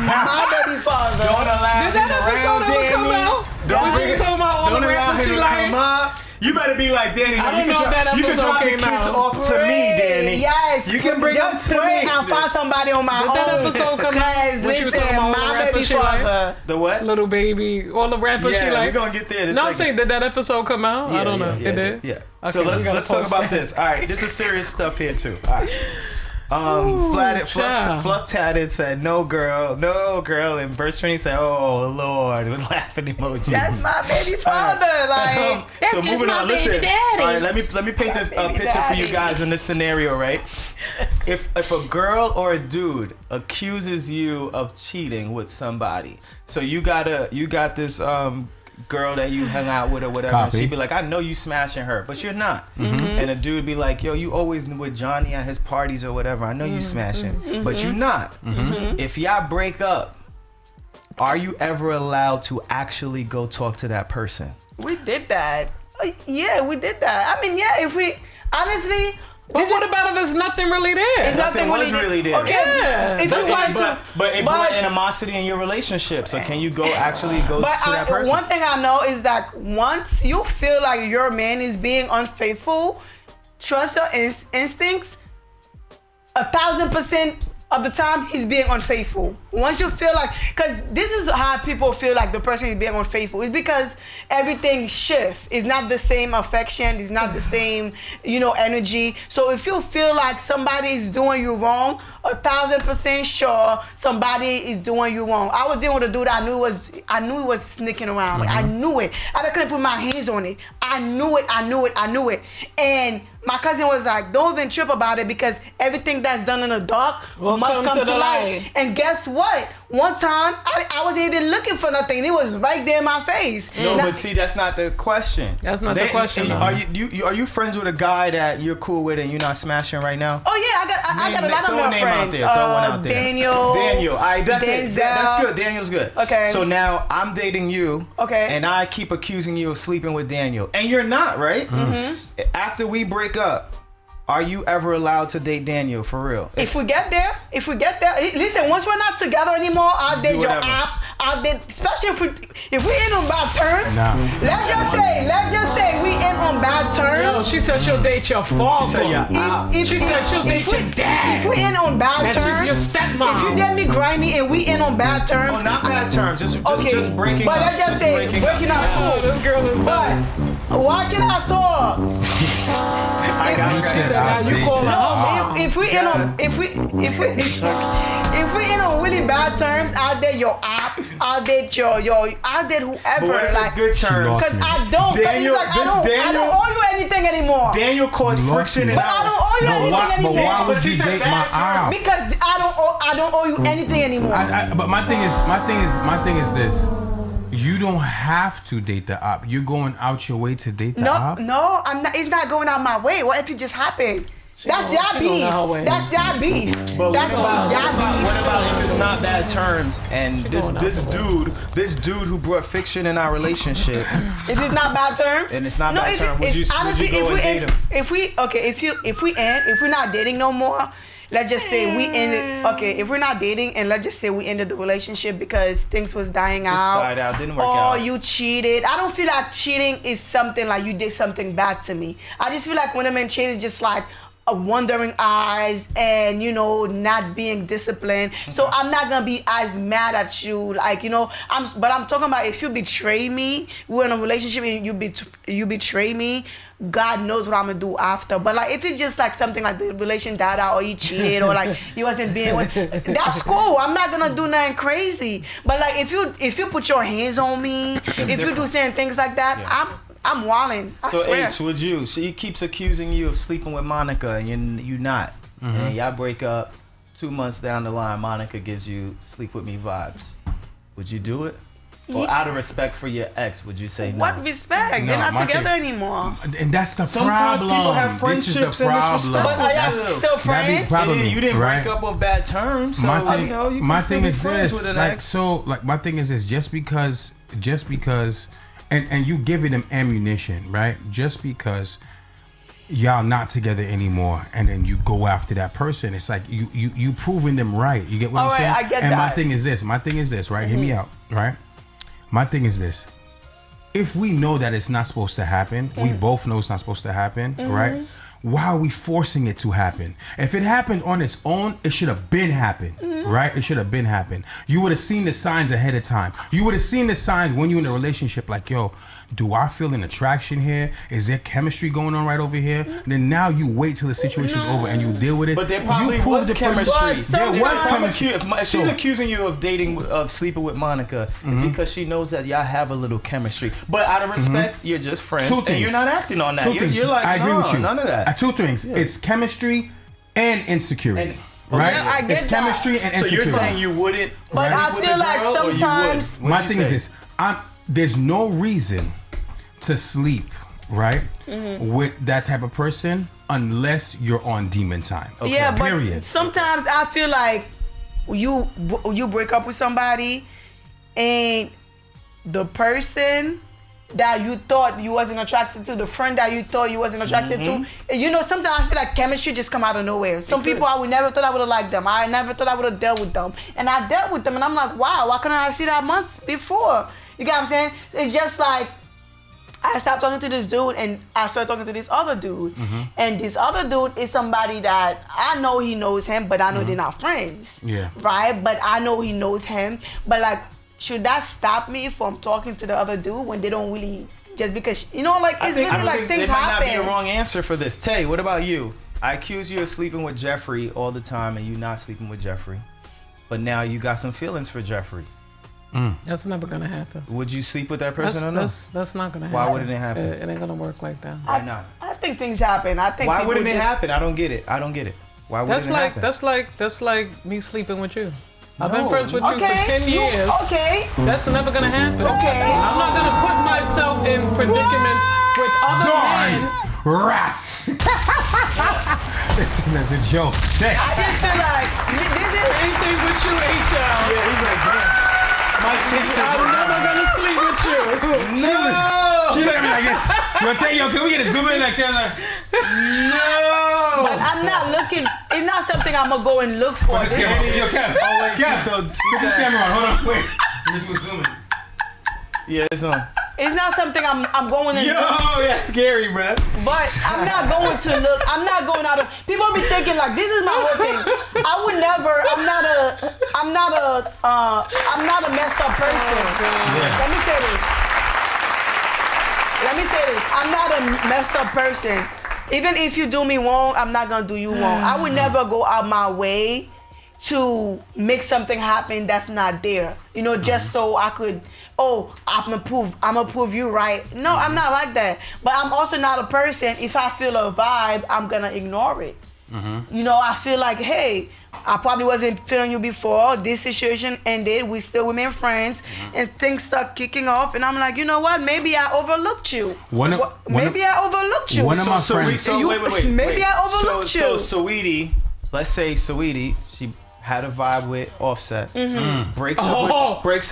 S4: My baby father.
S2: Don't allow
S3: Did that
S2: him
S3: episode
S2: around
S3: ever come
S2: Danny.
S3: out?
S2: Don't
S3: When she
S2: bring
S3: was
S2: it-
S3: talking about all
S2: Don't
S3: the
S2: allow
S3: rappers
S2: him
S3: she
S2: to
S3: like?
S2: come up. You better be like Danny.
S3: I don't
S2: you
S3: know if that
S2: you can
S3: episode
S2: drop the
S3: came
S2: kids
S3: out.
S2: off to me, Danny.
S4: Yes.
S2: You can bring them
S4: just
S2: to
S4: pray
S2: me.
S4: and find somebody on my
S3: Did that
S4: own.
S3: episode come out
S4: Because
S3: when she was
S4: listen,
S3: talking about all the
S4: my
S3: rappers
S4: baby
S3: she like?
S4: father.
S2: The what?
S3: Little baby, all the rappers she
S2: Yeah,
S3: like.
S2: we're gonna get there. in a
S3: No, I'm
S2: second.
S3: saying, did that episode come out? I don't know.
S2: Yeah,
S3: It did?
S2: Yeah.
S3: Okay,
S2: So
S3: we
S2: let's
S3: gotta
S2: talk
S3: post
S2: about
S3: that.
S2: this. All right, this is serious stuff here too. All right.
S3: child.
S2: Fluff Tatted said no girl, and Verse 20 said, oh Lord, with laughing emoji.
S4: That's my baby father. Like,
S2: So moving on, listen. All right, let me paint this
S4: baby
S2: picture for you
S4: daddy.
S2: guys in this scenario, right? If a girl or a dude accuses you of cheating with somebody, so you got this girl that you hung out with or whatever, and
S1: Copy.
S2: she'd be like, I know you smashing her, but you're not. And a dude be like, yo, you always with Johnny at his parties or whatever. I know you smashing, but you not. If y'all break up, are you ever allowed to actually go talk to that person?
S4: we did that. Yeah, we did that. I mean, yeah, if we, honestly,
S3: But what about if there's nothing really there?
S4: it's nothing
S2: was really there.
S4: Okay,
S3: Yeah,
S4: if
S3: that's
S4: you
S3: like-
S4: want to,
S2: But it brought animosity in your relationship. So can you actually go
S4: But
S2: to that person?
S4: one thing I know is that once you feel like your man is being unfaithful, trust your instincts. 1,000% of the time he's being unfaithful. Once you feel like, because this is how people feel like the person is being unfaithful. It's because everything shifts. It's not the same affection. It's not the same, energy. So if you feel like somebody is doing you wrong, 1,000% sure somebody is doing you wrong. I was dealing with a dude I knew he was sneaking around. Like, I knew it. I couldn't put my hands on it. I knew it. And my cousin was like, don't even trip about it because everything that's done in the dark must come to light. And guess what? One time, I wasn't even looking for nothing. It was right there in my face.
S2: No, but see, that's not the question.
S3: That's not the question.
S2: Are you friends with a guy that you're cool with and you're not smashing right now?
S4: Oh, yeah. I got a lot of male friends.
S2: Throw one out there.
S4: Daniel.
S2: All right, that's it. That's good. Daniel's good.
S4: Okay.
S2: So now I'm dating you.
S4: Okay.
S2: And I keep accusing you of sleeping with Daniel. And you're not, right? Mm-hmm. After we break up, are you ever allowed to date Daniel for real?
S4: If we get there, listen, once we're not together anymore, I'll date your app. I'll date, especially if we in on bad terms.
S1: Nah.
S4: Let's just say we in on bad terms.
S3: Yo, she said she'll date your father.
S2: She said your app.
S3: She said she'll date your dad.
S4: If we in on bad terms,
S3: she's your stepmom.
S4: If you get me grimy and we in on bad terms.
S2: Oh, not bad terms. Just breaking up.
S4: But let's just say breaking up. Cool.
S3: This girl is
S4: But why can I talk?
S2: I got
S1: You
S2: it.
S1: said
S3: now you call her mom.
S4: If we in on really bad terms, I'll date your app. I'll date I'll date whoever.
S2: But what if it's good terms?
S4: Because I don't.
S2: Daniel,
S4: I don't owe you anything anymore.
S2: Daniel caused friction in
S4: But I don't owe you anything
S1: But
S4: anymore.
S1: why would
S2: But she
S1: you
S2: said
S1: date
S2: bad
S1: my
S2: terms.
S1: aunt?
S4: Because I don't owe you anything anymore.
S1: But my thing is this. You don't have to date the op. You're going out your way to date the op.
S4: No, I'm not. It's not going out my way. What if it just happened? That's y'all beef. That's y'all beef.
S2: But
S4: That's y'all beef.
S2: what about if it's not bad terms and this dude who brought fiction in our relationship?
S4: Is it not bad terms?
S2: And it's not bad terms. Would you go and date him?
S4: If we're not dating no more, let's just say we ended. Okay, if we're not dating and let's just say we ended the relationship because things was dying out.
S2: Died out, didn't work out.
S4: Or you cheated. I don't feel like cheating is something like you did something bad to me. I just feel like when a man cheated, just like wandering eyes and not being disciplined. So I'm not gonna be as mad at you, like but I'm talking about if you betray me, we're in a relationship and you betray me, God knows what I'm gonna do after. But like if it's just like something like the relation died out or he cheated or like he wasn't being with, that's cool. I'm not gonna do nothing crazy. But like if you put your hands on me, if you do certain things like that, I'm wilding.
S2: So
S4: I swear.
S2: H, would you? She keeps accusing you of sleeping with Monica, and you're not.
S1: Mm-hmm.
S2: And y'all break up. 2 months down the line, Monica gives you sleep with me vibes. Would you do it? Or out of respect for your ex, would you say no?
S4: What respect?
S1: No,
S4: They're not
S1: my
S4: together
S1: thing-
S4: anymore.
S1: And that's the
S2: Sometimes
S1: problem.
S2: people have
S1: This is the
S2: friendships and disrespectful
S1: problem.
S4: But are y'all still
S1: That be
S4: friends?
S1: problem,
S2: You didn't
S1: right?
S2: break up on bad terms, so
S1: My thing,
S2: you can
S1: my
S2: still
S1: thing
S2: be
S1: is
S2: friends
S1: this.
S2: with an
S1: Like
S2: ex.
S1: so, like my thing is this. Just because, and you giving them ammunition, right? Just because y'all not together anymore, and then you go after that person, it's like you proving them right. You get what
S4: All
S1: I'm saying?
S4: right, I get
S1: and
S4: that.
S1: my thing is this, right? Hear me out, right? My thing is this. If we know that it's not supposed to happen, we both know it's not supposed to happen, right? Why are we forcing it to happen? If it happened on its own, it should have been happened, right? It should have been happened. You would have seen the signs ahead of time. You would have seen the signs when you're in a relationship like, yo, do I feel an attraction here? Is there chemistry going on right over here? Then now you wait till the situation's over and you deal with it.
S2: But there probably
S1: You prove
S2: was
S1: the person-
S2: chemistry.
S1: There was chemistry.
S2: If she's accusing you of sleeping with Monica, it's because she knows that y'all have a little chemistry. But out of respect, you're just friends,
S1: Two
S2: and
S1: things.
S2: you're not acting on that.
S1: Two things.
S2: You're like,
S1: I agree with you.
S2: none of that.
S1: Two things. It's chemistry and insecurity.
S2: And-
S1: right?
S4: Yeah, I get
S1: it's
S4: that.
S1: chemistry and
S2: So
S1: insecurity.
S2: you're saying you wouldn't
S4: But
S2: sleep
S4: I
S2: with
S4: feel
S2: the
S4: like
S2: girl, or you
S4: sometimes-
S2: would?
S1: My
S2: What'd you
S1: thing is
S2: say?
S1: this. There's no reason to sleep, right, with that type of person unless you're on demon time.
S4: Yeah, but
S1: Period.
S4: sometimes I feel like you break up with somebody and the person that you thought you wasn't attracted to, the friend that you thought you wasn't attracted to, sometimes I feel like chemistry just come out of nowhere. Some people I would never thought I would have liked them. I never thought I would have dealt with them. And I dealt with them and I'm like, wow, why couldn't I see that months before? You get what I'm saying? It's just like I stopped talking to this dude and I started talking to this other dude. And this other dude is somebody that I know he knows him, but I know they're not friends.
S1: Yeah.
S4: Right? But I know he knows him. But like, should that stop me from talking to the other dude when they don't really, just because, you know, like, it's really like things
S2: It might not
S4: happen.
S2: be a wrong answer for this. Tay, what about you? I accuse you of sleeping with Jeffrey all the time and you not sleeping with Jeffrey. But now you got some feelings for Jeffrey.
S3: That's never gonna happen.
S2: Would you sleep with that person or no?
S3: That's not gonna happen.
S2: Why wouldn't it happen?
S3: It ain't gonna work like that.
S2: Why not?
S4: I think things happen. I think
S2: Why
S4: people
S2: wouldn't it
S4: just-
S2: happen? I don't get it. Why wouldn't
S3: That's
S2: it
S3: like
S2: happen?
S3: that's like me sleeping with you. I've
S2: No.
S3: been friends with you for 10 years.
S4: Okay.
S3: That's never gonna happen.
S4: Okay.
S3: I'm not gonna put myself in predicaments with other men.
S1: Darn rats. Listen, that's a joke. Tay.
S4: I just feel like this is.
S3: Same thing with you, HL.
S2: Yeah, he's like, damn. My chicks
S3: I'm never gonna sleep with you.
S1: She's like, I guess. You want to tell yo, can we get a zoom in like that?
S4: But I'm not looking. It's not something I'm gonna go and look for.
S1: Put this camera on. Yo, Kev.
S2: Oh, wait,
S1: Kev,
S2: so
S1: put this camera on. Hold on, wait. Let me do a zoom in.
S2: yeah, it's on.
S4: It's not something I'm going and
S2: Yo, that's scary, bruh.
S4: But I'm not going to look. I'm not going out of. People be thinking like this is my whole thing. I would never. I'm not a messed up person. Let me say this. I'm not a messed up person. Even if you do me wrong, I'm not gonna do you wrong. I would never go out my way to make something happen that's not there. You know, just so I could. Oh, I'm gonna prove you right. No, I'm not like that. But I'm also not a person. If I feel a vibe, I'm gonna ignore it. You know, I feel like, hey, I probably wasn't feeling you before. This situation ended. We still remain friends, and things start kicking off. And I'm like, you know what? Maybe I overlooked you. Maybe I overlooked you.
S1: One of my friends.
S2: Wait.
S4: Maybe I overlooked you.
S2: So, Saweetie, let's say Saweetie, she had a vibe with Offset. Breaks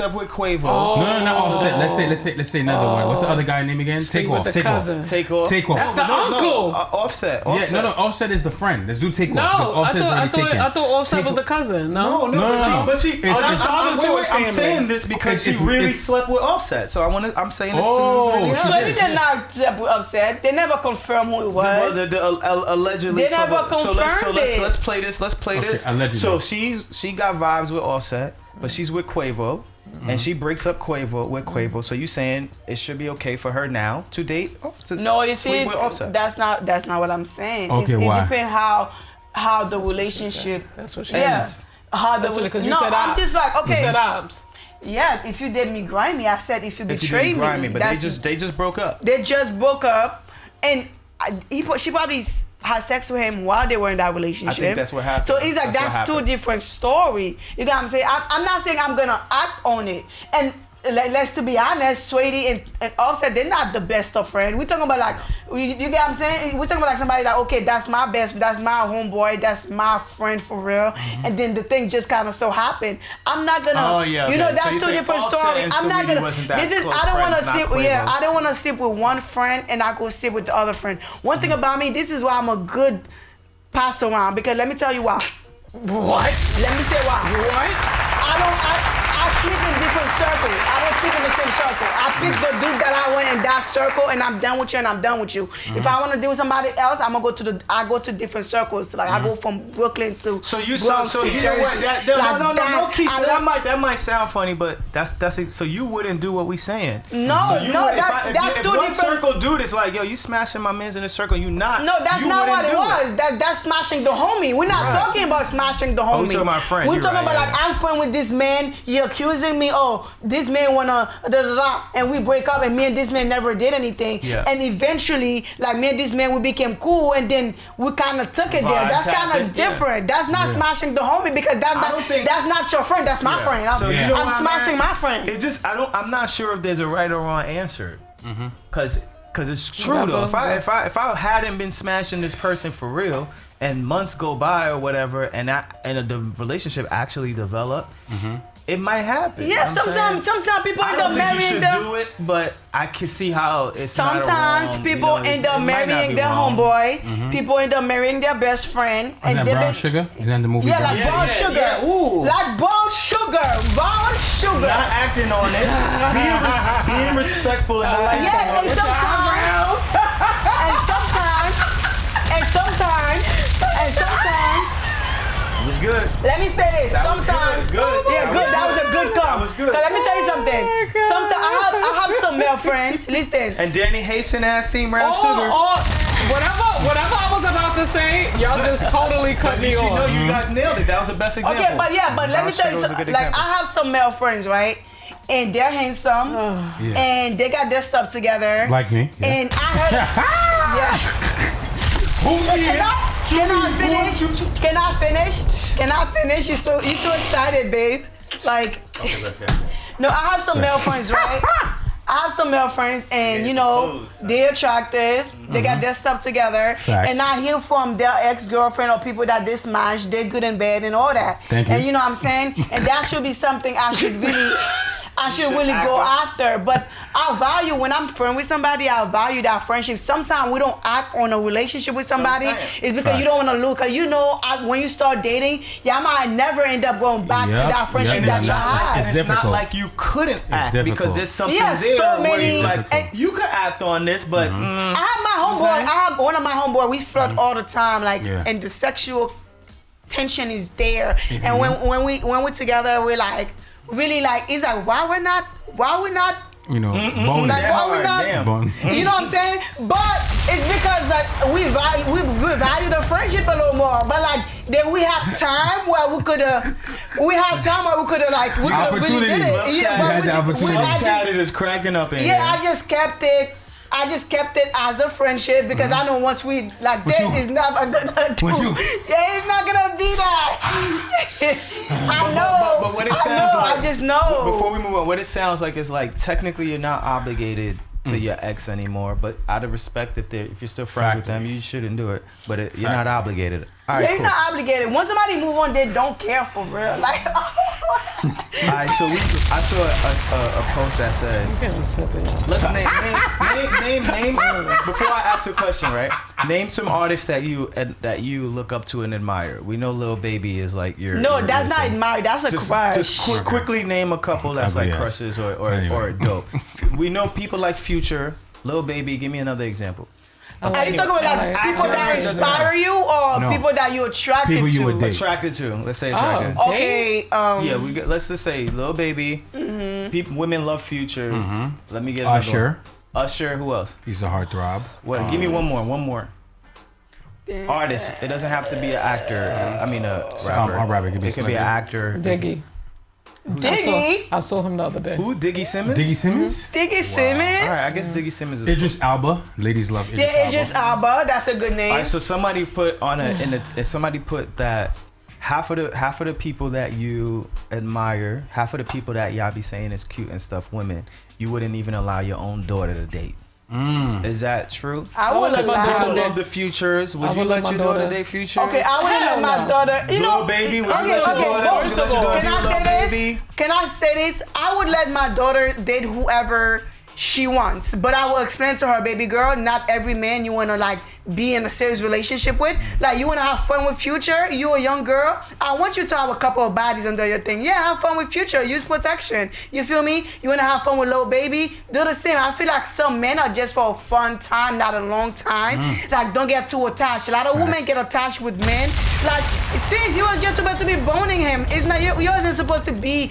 S2: up with Quavo.
S1: No, Offset. Let's say another one. What's the other guy name again?
S3: Sleep with the cousin.
S2: Take off.
S3: That's the uncle.
S2: Offset.
S1: Yeah, no. Offset is the friend. Let's do Take
S3: No,
S1: Off.
S3: I thought Offset
S1: Take
S3: was the
S1: Off.
S3: cousin. No.
S1: No.
S2: But she.
S1: It's-
S3: that's the other Jewish
S2: I'm
S3: family.
S2: saying this because she really slept with Offset. So I'm saying this.
S1: Oh,
S4: So they did not upset. They never confirmed who it was.
S2: Allegedly.
S4: They never confirmed it.
S2: Let's play this.
S1: Allegedly.
S2: So she got vibes with Offset, but she's with Quavo, and she breaks up Quavo. So you saying it should be okay for her now to date?
S4: No, you
S2: sleep
S4: see,
S2: with Offset.
S4: that's not what I'm saying.
S1: Okay,
S4: It
S1: why?
S4: depends how the relationship.
S3: That's what she
S2: ends.
S4: How the
S3: That's because you
S4: no,
S3: said
S4: I'm
S3: ops.
S4: just like, okay.
S3: You said ops.
S4: Yeah, if you did me grimy, I said if you
S2: If you
S4: betray
S2: didn't grind me, but
S4: that's-
S2: they just broke up.
S4: they just broke up, and she probably had sex with him while they were in that relationship.
S2: I think that's what happened.
S4: So it's like
S2: That's what
S4: that's two
S2: happened.
S4: different story. You know what I'm saying? I'm not saying I'm gonna act on it. And let's to be honest, Sweetie and Offset, they're not the best of friends. We're talking about like, you get what I'm saying? We're talking about like somebody like, okay, that's my best, that's my homeboy, that's my friend for real. And then the thing just kind of so happened. I'm not gonna,
S2: Oh, yeah,
S4: you know,
S2: okay. So
S4: that's
S2: you
S4: two
S2: say
S4: different
S2: Offset
S4: stories.
S2: and
S4: I'm not
S2: Saweetie
S4: gonna,
S2: wasn't that
S4: this is,
S2: close
S4: I don't want to
S2: friends, not
S4: sleep, yeah,
S2: Quavo.
S4: I don't want to sleep with one friend and I go sleep with the other friend. One thing about me, this is why I'm a good pass around, because let me tell you why.
S3: What?
S4: Let me say why.
S3: What?
S4: I sleep in different circles. I don't sleep in the same circle. I pick the dude that I want in that circle, and I'm done with you, and I'm done with you. If I want to deal with somebody else, I go to different circles. Like I go from Brooklyn to
S2: So you
S4: Bronx
S2: so
S4: to
S2: you know
S4: Jersey.
S2: what? No,
S4: Like
S2: Keisha,
S4: I don't-
S2: that might sound funny, but that's it. So you wouldn't do what we saying.
S4: No,
S2: so you
S4: no,
S2: would,
S4: that's
S2: if
S4: two
S2: one
S4: different.
S2: circle dude is like, yo, you smashing my mans in a circle, you not.
S4: No, that's
S2: you
S4: not what
S2: wouldn't
S4: it
S2: do
S4: was. That's smashing the homie. We're not talking about smashing the homie.
S2: we talking about friend.
S4: We're
S2: You're
S4: talking
S2: right,
S4: about
S2: yeah.
S4: like I'm friend with this man. You're accusing me. Oh, this man wanna and we break up, and me and this man never did anything.
S2: Yeah.
S4: And eventually, like me and this man, we became cool, and then we kind of took it there.
S2: Vibes
S4: That's kind
S2: happened,
S4: of different. That's not smashing the homie because
S2: I don't think-
S4: that's not your friend. That's my friend.
S2: So you know
S4: I'm
S2: what
S4: smashing
S2: at?
S4: my friend.
S2: It just I'm not sure if there's a right or wrong answer. Cause it's true though. If I hadn't been smashing this person for real, and months go by or whatever, and the relationship actually develop, it might happen.
S4: Yeah,
S2: You know what I'm saying?
S4: sometimes people
S2: I
S4: end
S2: don't
S4: up
S2: think you
S4: marrying
S2: should
S4: them.
S2: do it, but I can see how it's
S4: Sometimes
S2: not a wrong,
S4: people
S2: you know,
S4: end up
S2: it might not
S4: marrying
S2: be
S4: their
S2: wrong.
S4: homeboy. People end up marrying their best friend.
S1: Is that
S4: they've
S1: Brown
S4: been-
S1: Sugar? Is that the movie?
S4: Yeah, like Brown Sugar.
S2: yeah, ooh.
S4: Like Brown brown sugar. Brown sugar.
S2: Not acting on it. Being respectful and not acting
S4: Yeah,
S2: on
S4: and
S2: it.
S4: sometimes.
S2: It was good.
S4: Let me say this.
S2: That was
S4: sometimes.
S2: good.
S4: Yeah, good. That was a good come.
S2: That was good.
S4: 'Cause let me tell you something. Sometimes I have some male friends. Listen.
S2: And Danny Haitian ass seen brown sugar.
S3: Whatever I was about to say, y'all just totally cut
S2: But
S3: me
S2: you should know
S3: off.
S2: you guys nailed it. That was the best example.
S4: Okay, but let me tell you
S2: was a
S4: something.
S2: good
S4: Like
S2: example.
S4: I have some male friends, right? And they're handsome, and they got their stuff together.
S1: Like me. Yeah.
S4: And I heard. Yeah. Can I finish? You too excited, babe. Like. No, I have some male friends, right? I have some male friends, and you know, they're attractive. They got their stuff together.
S1: Facts.
S4: And I hear from their ex-girlfriend or people that they smash, they're good in bed and all that.
S1: Thank you.
S4: And you know what I'm saying? And that should be something I should really go after. But I value, when I'm friend with somebody, I value that friendship. Sometimes we don't act on a relationship with somebody. It's because you don't want to look. You know, when you start dating, y'all might never end up going back to that friendship
S2: And
S4: that
S2: it's
S4: y'all
S2: not,
S4: had.
S2: and it's not like you couldn't act because there's something there where you like, you could act on this, but
S4: I have my homeboy. I have one of my homeboy. We flirt all the time, like, and the sexual tension is there. And when we're together, we're like really like. It's like why we're not.
S1: You know, bone.
S4: Like why we're not.
S1: Bone.
S4: You know what I'm saying? But it's because like we value the friendship a little more. But like then we have time where we could have really did it.
S2: Chad is cracking up in here.
S4: I just kept it as a friendship because I know once we like this is never gonna do. Yeah, it's not gonna be that. I know.
S2: But what it sounds like,
S4: I just know.
S2: Before we move on, what it sounds like is like technically you're not obligated to your ex anymore, but out of respect, if you're still friends with them, you shouldn't do it. But you're not obligated. All right,
S4: you're not obligated. Once somebody move on, they don't care for real. Like.
S2: All right, so I saw a post that said, let's name before I ask a question, right? Name some artists that you look up to and admire. We know Lil Baby is like your.
S4: No, that's not admire. That's a crush.
S2: Just quickly name a couple that's like crushes or dope. We know people like Future, Lil Baby. Give me another example.
S4: Are you talking about like people that inspire you or people that you're attracted
S1: people you
S4: to?
S1: would date.
S2: Attracted to. Let's say attracted.
S4: Okay.
S2: Let's just say Lil Baby. Women love Future. Let me get another
S1: Usher.
S2: one. Usher. Who else?
S1: He's a heartthrob.
S2: What? Give me one more. Artist. It doesn't have to be an actor. I mean a rapper. It could be an actor.
S3: Diggy. I saw him the other day.
S2: Who? Diggy Simmons?
S1: Diggy Simmons?
S4: Diggy Simmons?
S2: All right, I guess Diggy Simmons is
S1: Idris Elba. Ladies love Idris Elba.
S4: Yeah, Idris Elba. That's a good name.
S2: All right, so somebody put if somebody put that half of the people that you admire, half of the people that y'all be saying is cute and stuff, women, you wouldn't even allow your own daughter to date. Is that true?
S4: I would let my daughter
S2: love the Futures. Would you let your daughter date Future?
S4: Okay, I would let my daughter. You know,
S2: Lil Baby. Would you let your daughter?
S4: Can I say this? I would let my daughter date whoever she wants, but I will explain to her, baby girl, not every man you want to like be in a serious relationship with. Like you want to have fun with Future, you a young girl, I want you to have a couple of bodies under your thing. Yeah, have fun with Future, use protection. You feel me? You want to have fun with Lil Baby, do the same. I feel like some men are just for a fun time, not a long time. Like don't get too attached. A lot of women get attached with men. Like since you was just about to be boning him, it's not yours isn't supposed to be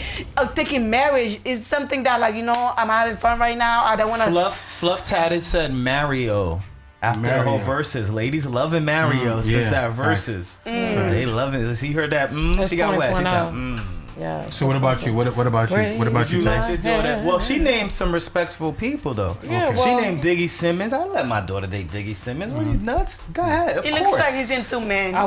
S4: thinking marriage. It's something that like, you know, I'm having fun right now. I don't want to.
S2: Fluff Tatted said Mario after the whole verses. Ladies loving Mario since that verses. They love it. He heard that. She got wet. She said,
S3: Yeah.
S1: So what about you? What about you? What about you,
S2: let your daughter? Well, she named some respectful people though.
S3: Yeah,
S2: okay. She named Diggy Simmons. I let my daughter date Diggy Simmons. What are you nuts? Go ahead. Of
S4: It
S2: course.
S4: looks like he's into men.
S3: I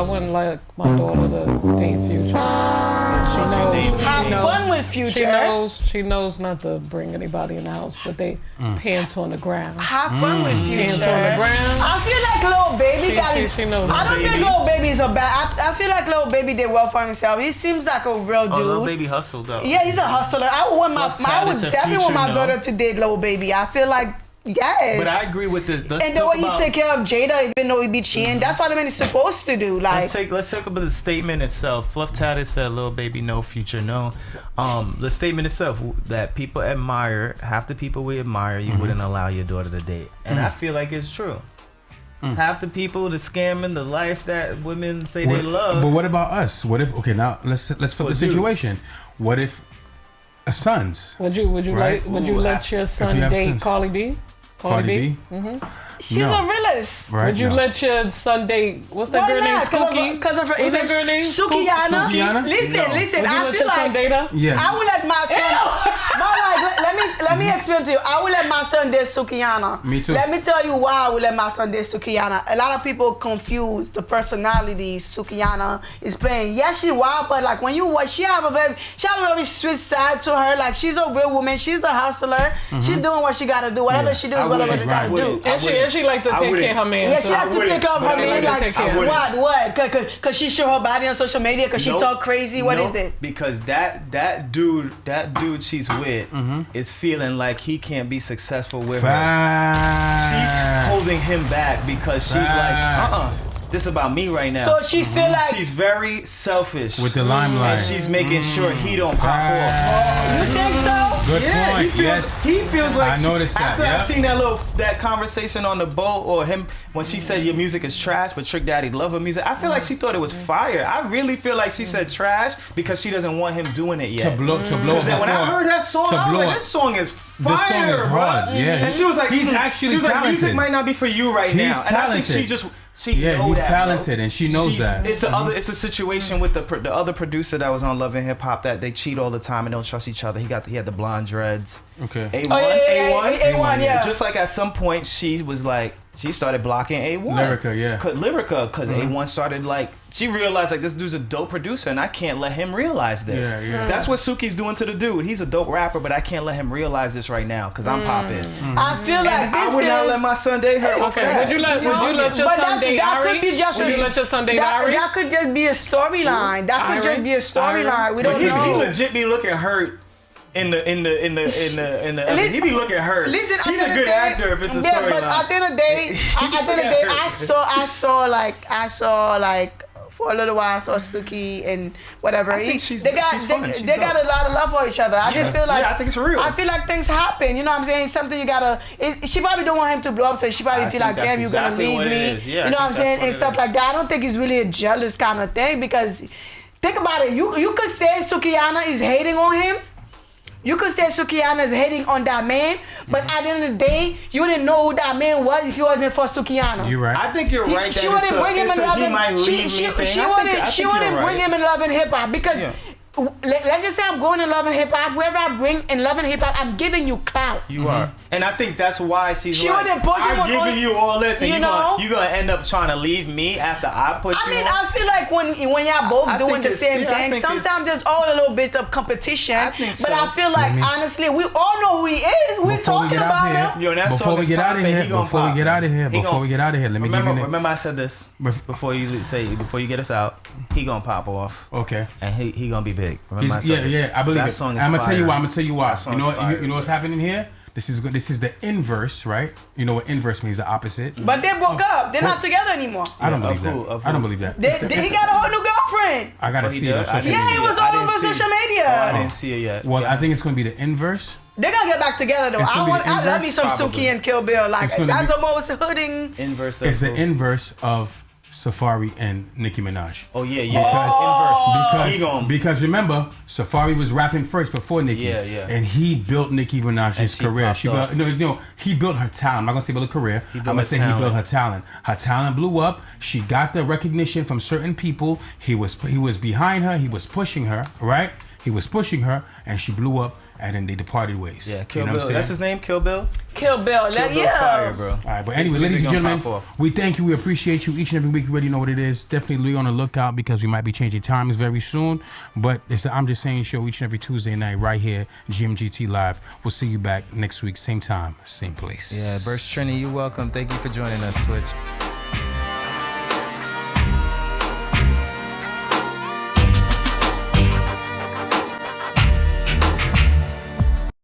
S3: wouldn't like my daughter to date Future.
S4: Have fun with Future.
S3: She knows not to bring anybody in the house with their pants on the ground.
S4: Have fun with Future.
S3: Pants on the ground.
S4: I feel like Lil Baby
S3: She knows
S4: I don't think Lil Baby is a bad. I feel like Lil Baby did well for himself. He seems like a real dude.
S2: Lil Baby hustled though.
S4: Yeah, he's a hustler. I would
S2: Fluff Tatted
S4: definitely want my
S2: said
S4: daughter to date Lil Baby. I feel like Yes.
S2: But I agree with this.
S4: And the way he take care of Jada, even though he be cheating, that's what a man is supposed to do. Like,
S2: let's talk about the statement itself. Fluff Tatted said, "Little baby, no future, no." The statement itself that people admire, half the people we admire, you wouldn't allow your daughter to date, and I feel like it's true. Half the people, the scamming, the life that women say they love.
S1: But what about us? What if? Okay, now let's flip the situation. What if a sons?
S3: Would you let your son date
S1: sons.
S3: Carly B?
S1: Cardi B?
S4: she's
S1: No.
S4: a realist.
S1: Right?
S3: Would you
S1: No.
S3: let your son date? What's that
S4: Why
S3: girl named
S4: not?
S3: Skookie?
S4: Because of her
S3: What's that girl named?
S4: Sukiyana.
S1: Sukiyana?
S4: Listen.
S3: Would you
S4: I
S3: let
S4: feel
S3: your son
S4: like
S3: date her?
S1: Yes.
S4: I will let my son. But like, let me explain to you. I will let my son date Sukiyana.
S1: Me too.
S4: Let me tell you why I will let my son date Sukiyana. A lot of people confuse the personality Sukiyana is playing. Yes, she wild, but like when you watch, she have a very sweet side to her. Like she's a real woman. She's a hustler. She's doing what she gotta do. Whatever she does, whatever she gotta do.
S3: And she like to take care of her man.
S4: Yeah, she have to take care of her man.
S3: like to take care of
S4: Like what? Cause she show her body on social media. Cause she talk crazy. What is it?
S2: Because that dude she's with is feeling like he can't be successful with her. She's holding him back because she's like, this is about me right now.
S4: So she feel like
S2: She's very selfish
S1: With the limelight.
S2: and she's making sure he don't pop off.
S4: you think so?
S1: Good point.
S2: He feels like
S1: I noticed that,
S2: after I
S1: yeah.
S2: seen that conversation on the boat, or him when she said your music is trash, but Trick Daddy love her music. I feel like she thought it was fire. I really feel like she said trash because she doesn't want him doing it yet.
S1: To blow
S2: When I heard that song, I was like, this song is fire,
S1: This song is hard,
S2: bro.
S1: yeah.
S2: And she was like,
S1: He's actually
S2: she was like,
S1: talented.
S2: music might not be for you right now.
S1: He's
S2: And I think
S1: talented.
S2: she know
S1: he's
S2: that,
S1: talented,
S2: bro.
S1: and she knows that.
S2: It's a situation with the other producer that was on Love and Hip Hop that they cheat all the time and don't trust each other. He had the blonde dreads.
S1: Okay.
S2: A1,
S4: A1, yeah.
S2: Just like at some point she was like, she started blocking A1.
S1: Lyrica, yeah.
S2: Lyrica, because A1 started like, she realized like this dude's a dope producer and I can't let him realize this.
S1: Yeah.
S2: That's what Suki's doing to the dude. He's a dope rapper, but I can't let him realize this right now because I'm popping.
S4: I feel like
S2: I would not let my son date her.
S3: Okay, would you let your son date Ari?
S4: Could be just
S3: Would you let your son date Ari?
S4: That could just be a storyline. That could just be a storyline. We don't
S2: He
S4: know.
S2: legit be looking hurt. In the he be looking hurt.
S4: Listen,
S2: he's a good actor if it's a storyline.
S4: But at the end of the day, I saw like for a little while I saw Suki and whatever.
S2: I think she's
S4: they got a lot of love for each other. I just feel like
S2: I think it's real.
S4: I feel like things happen. You know what I'm saying? Something you gotta. She probably don't want him to blow up, so she probably feel like, damn, you're gonna leave me.
S2: Yeah,
S4: you know what I'm saying? And stuff like that. I don't think it's really a jealous kind of thing because think about it. You could say Sukiyana is hating on him. You could say Sukiyana is hating on that man, but at the end of the day, you didn't know who that man was if he wasn't for Sukiyana.
S1: You're right.
S2: I think you're right.
S4: She wouldn't bring him in love.
S2: He might leave me
S4: She
S2: thing.
S4: wouldn't bring him in Love and Hip Hop because let's just say I'm going in Love and Hip Hop. Whoever I bring in Love and Hip Hop, I'm giving you clout.
S2: You are, and I think that's why she like,
S4: wouldn't put him
S2: I'm giving you all this, and
S4: you
S2: you're gonna end up trying to leave me after I put you on.
S4: I feel like when y'all both
S2: I
S4: doing
S2: think
S4: the same
S2: it's- I
S4: thing,
S2: think
S4: sometimes
S2: it's-
S4: there's all a little bit of competition.
S2: I think so.
S4: But I feel like honestly, we all know who he is. We talking about him.
S2: Yo, that
S1: Before
S2: song
S1: we
S2: is
S1: get out of
S2: popping,
S1: here,
S2: he gonna
S1: before we
S2: pop.
S1: get out of here,
S2: He
S1: before
S2: gonna-
S1: we get out of here, let me give you.
S2: Remember, I said this before you get us out. He gonna pop off.
S1: Okay.
S2: And he gonna be big. Remember I said
S1: Yeah,
S2: this.
S1: yeah, I believe
S2: that
S1: it.
S2: Song is
S1: I'm gonna tell you
S2: fire.
S1: why. I'm gonna tell you why.
S2: That song
S1: You know
S2: is
S1: what?
S2: fire,
S1: You know what's happening here? This is the inverse, right? You know what inverse means? The opposite.
S4: But they broke up. They're not together anymore.
S1: I don't believe
S2: Of
S1: that.
S2: who? Of
S1: I don't
S2: who?
S1: believe that.
S4: He got a whole new girlfriend.
S1: I gotta
S2: Oh, he
S1: see it on
S2: does? I
S1: social
S2: didn't
S1: media.
S4: Yeah, it
S2: see
S4: was
S2: I
S4: all
S2: didn't
S4: over
S2: see it.
S4: social
S2: I
S4: media.
S2: didn't see it yet.
S1: Well, I think it's gonna be the inverse.
S4: They're gonna get back together though.
S1: It's gonna be the
S4: I love me some
S1: inverse,
S4: Suki and Kill Bill. Like
S1: It's gonna
S4: that's
S1: be-
S4: the most hooding.
S2: Inverse.
S1: It's the
S2: who?
S1: inverse of Safari and Nicki Minaj.
S2: Oh yeah. It's inverse.
S1: Because remember, Safari was rapping first before Nicki.
S2: Yeah.
S1: And he built Nicki Minaj's
S2: And she
S1: career.
S2: popped off.
S1: He built her talent. I'm not gonna say built a career. I'm
S2: built
S1: gonna
S2: her
S1: say he
S2: talent.
S1: built her talent. Her talent blew up. She got the recognition from certain people. He was behind her. He was pushing her. Right. He was pushing her, and she blew up. And then they departed ways.
S2: Yeah, Kill
S1: You know what I'm
S2: Bill.
S1: saying?
S2: That's his name, Kill Bill.
S4: Kill Bill.
S2: Kill Bill fire, bro.
S1: All right, but
S2: His
S1: anyway, ladies
S2: music
S1: and
S2: gonna
S1: gentlemen,
S2: pop off.
S1: we thank you. We appreciate you each and every week. You already know what it is. Definitely be on the lookout because we might be changing times very soon. But it's the I'm Just Saying show each and every Tuesday night right here, GMGT Live. We'll see you back next week, same time, same place.
S2: Yeah, Burst Trini, you're welcome. Thank you for joining us, Twitch.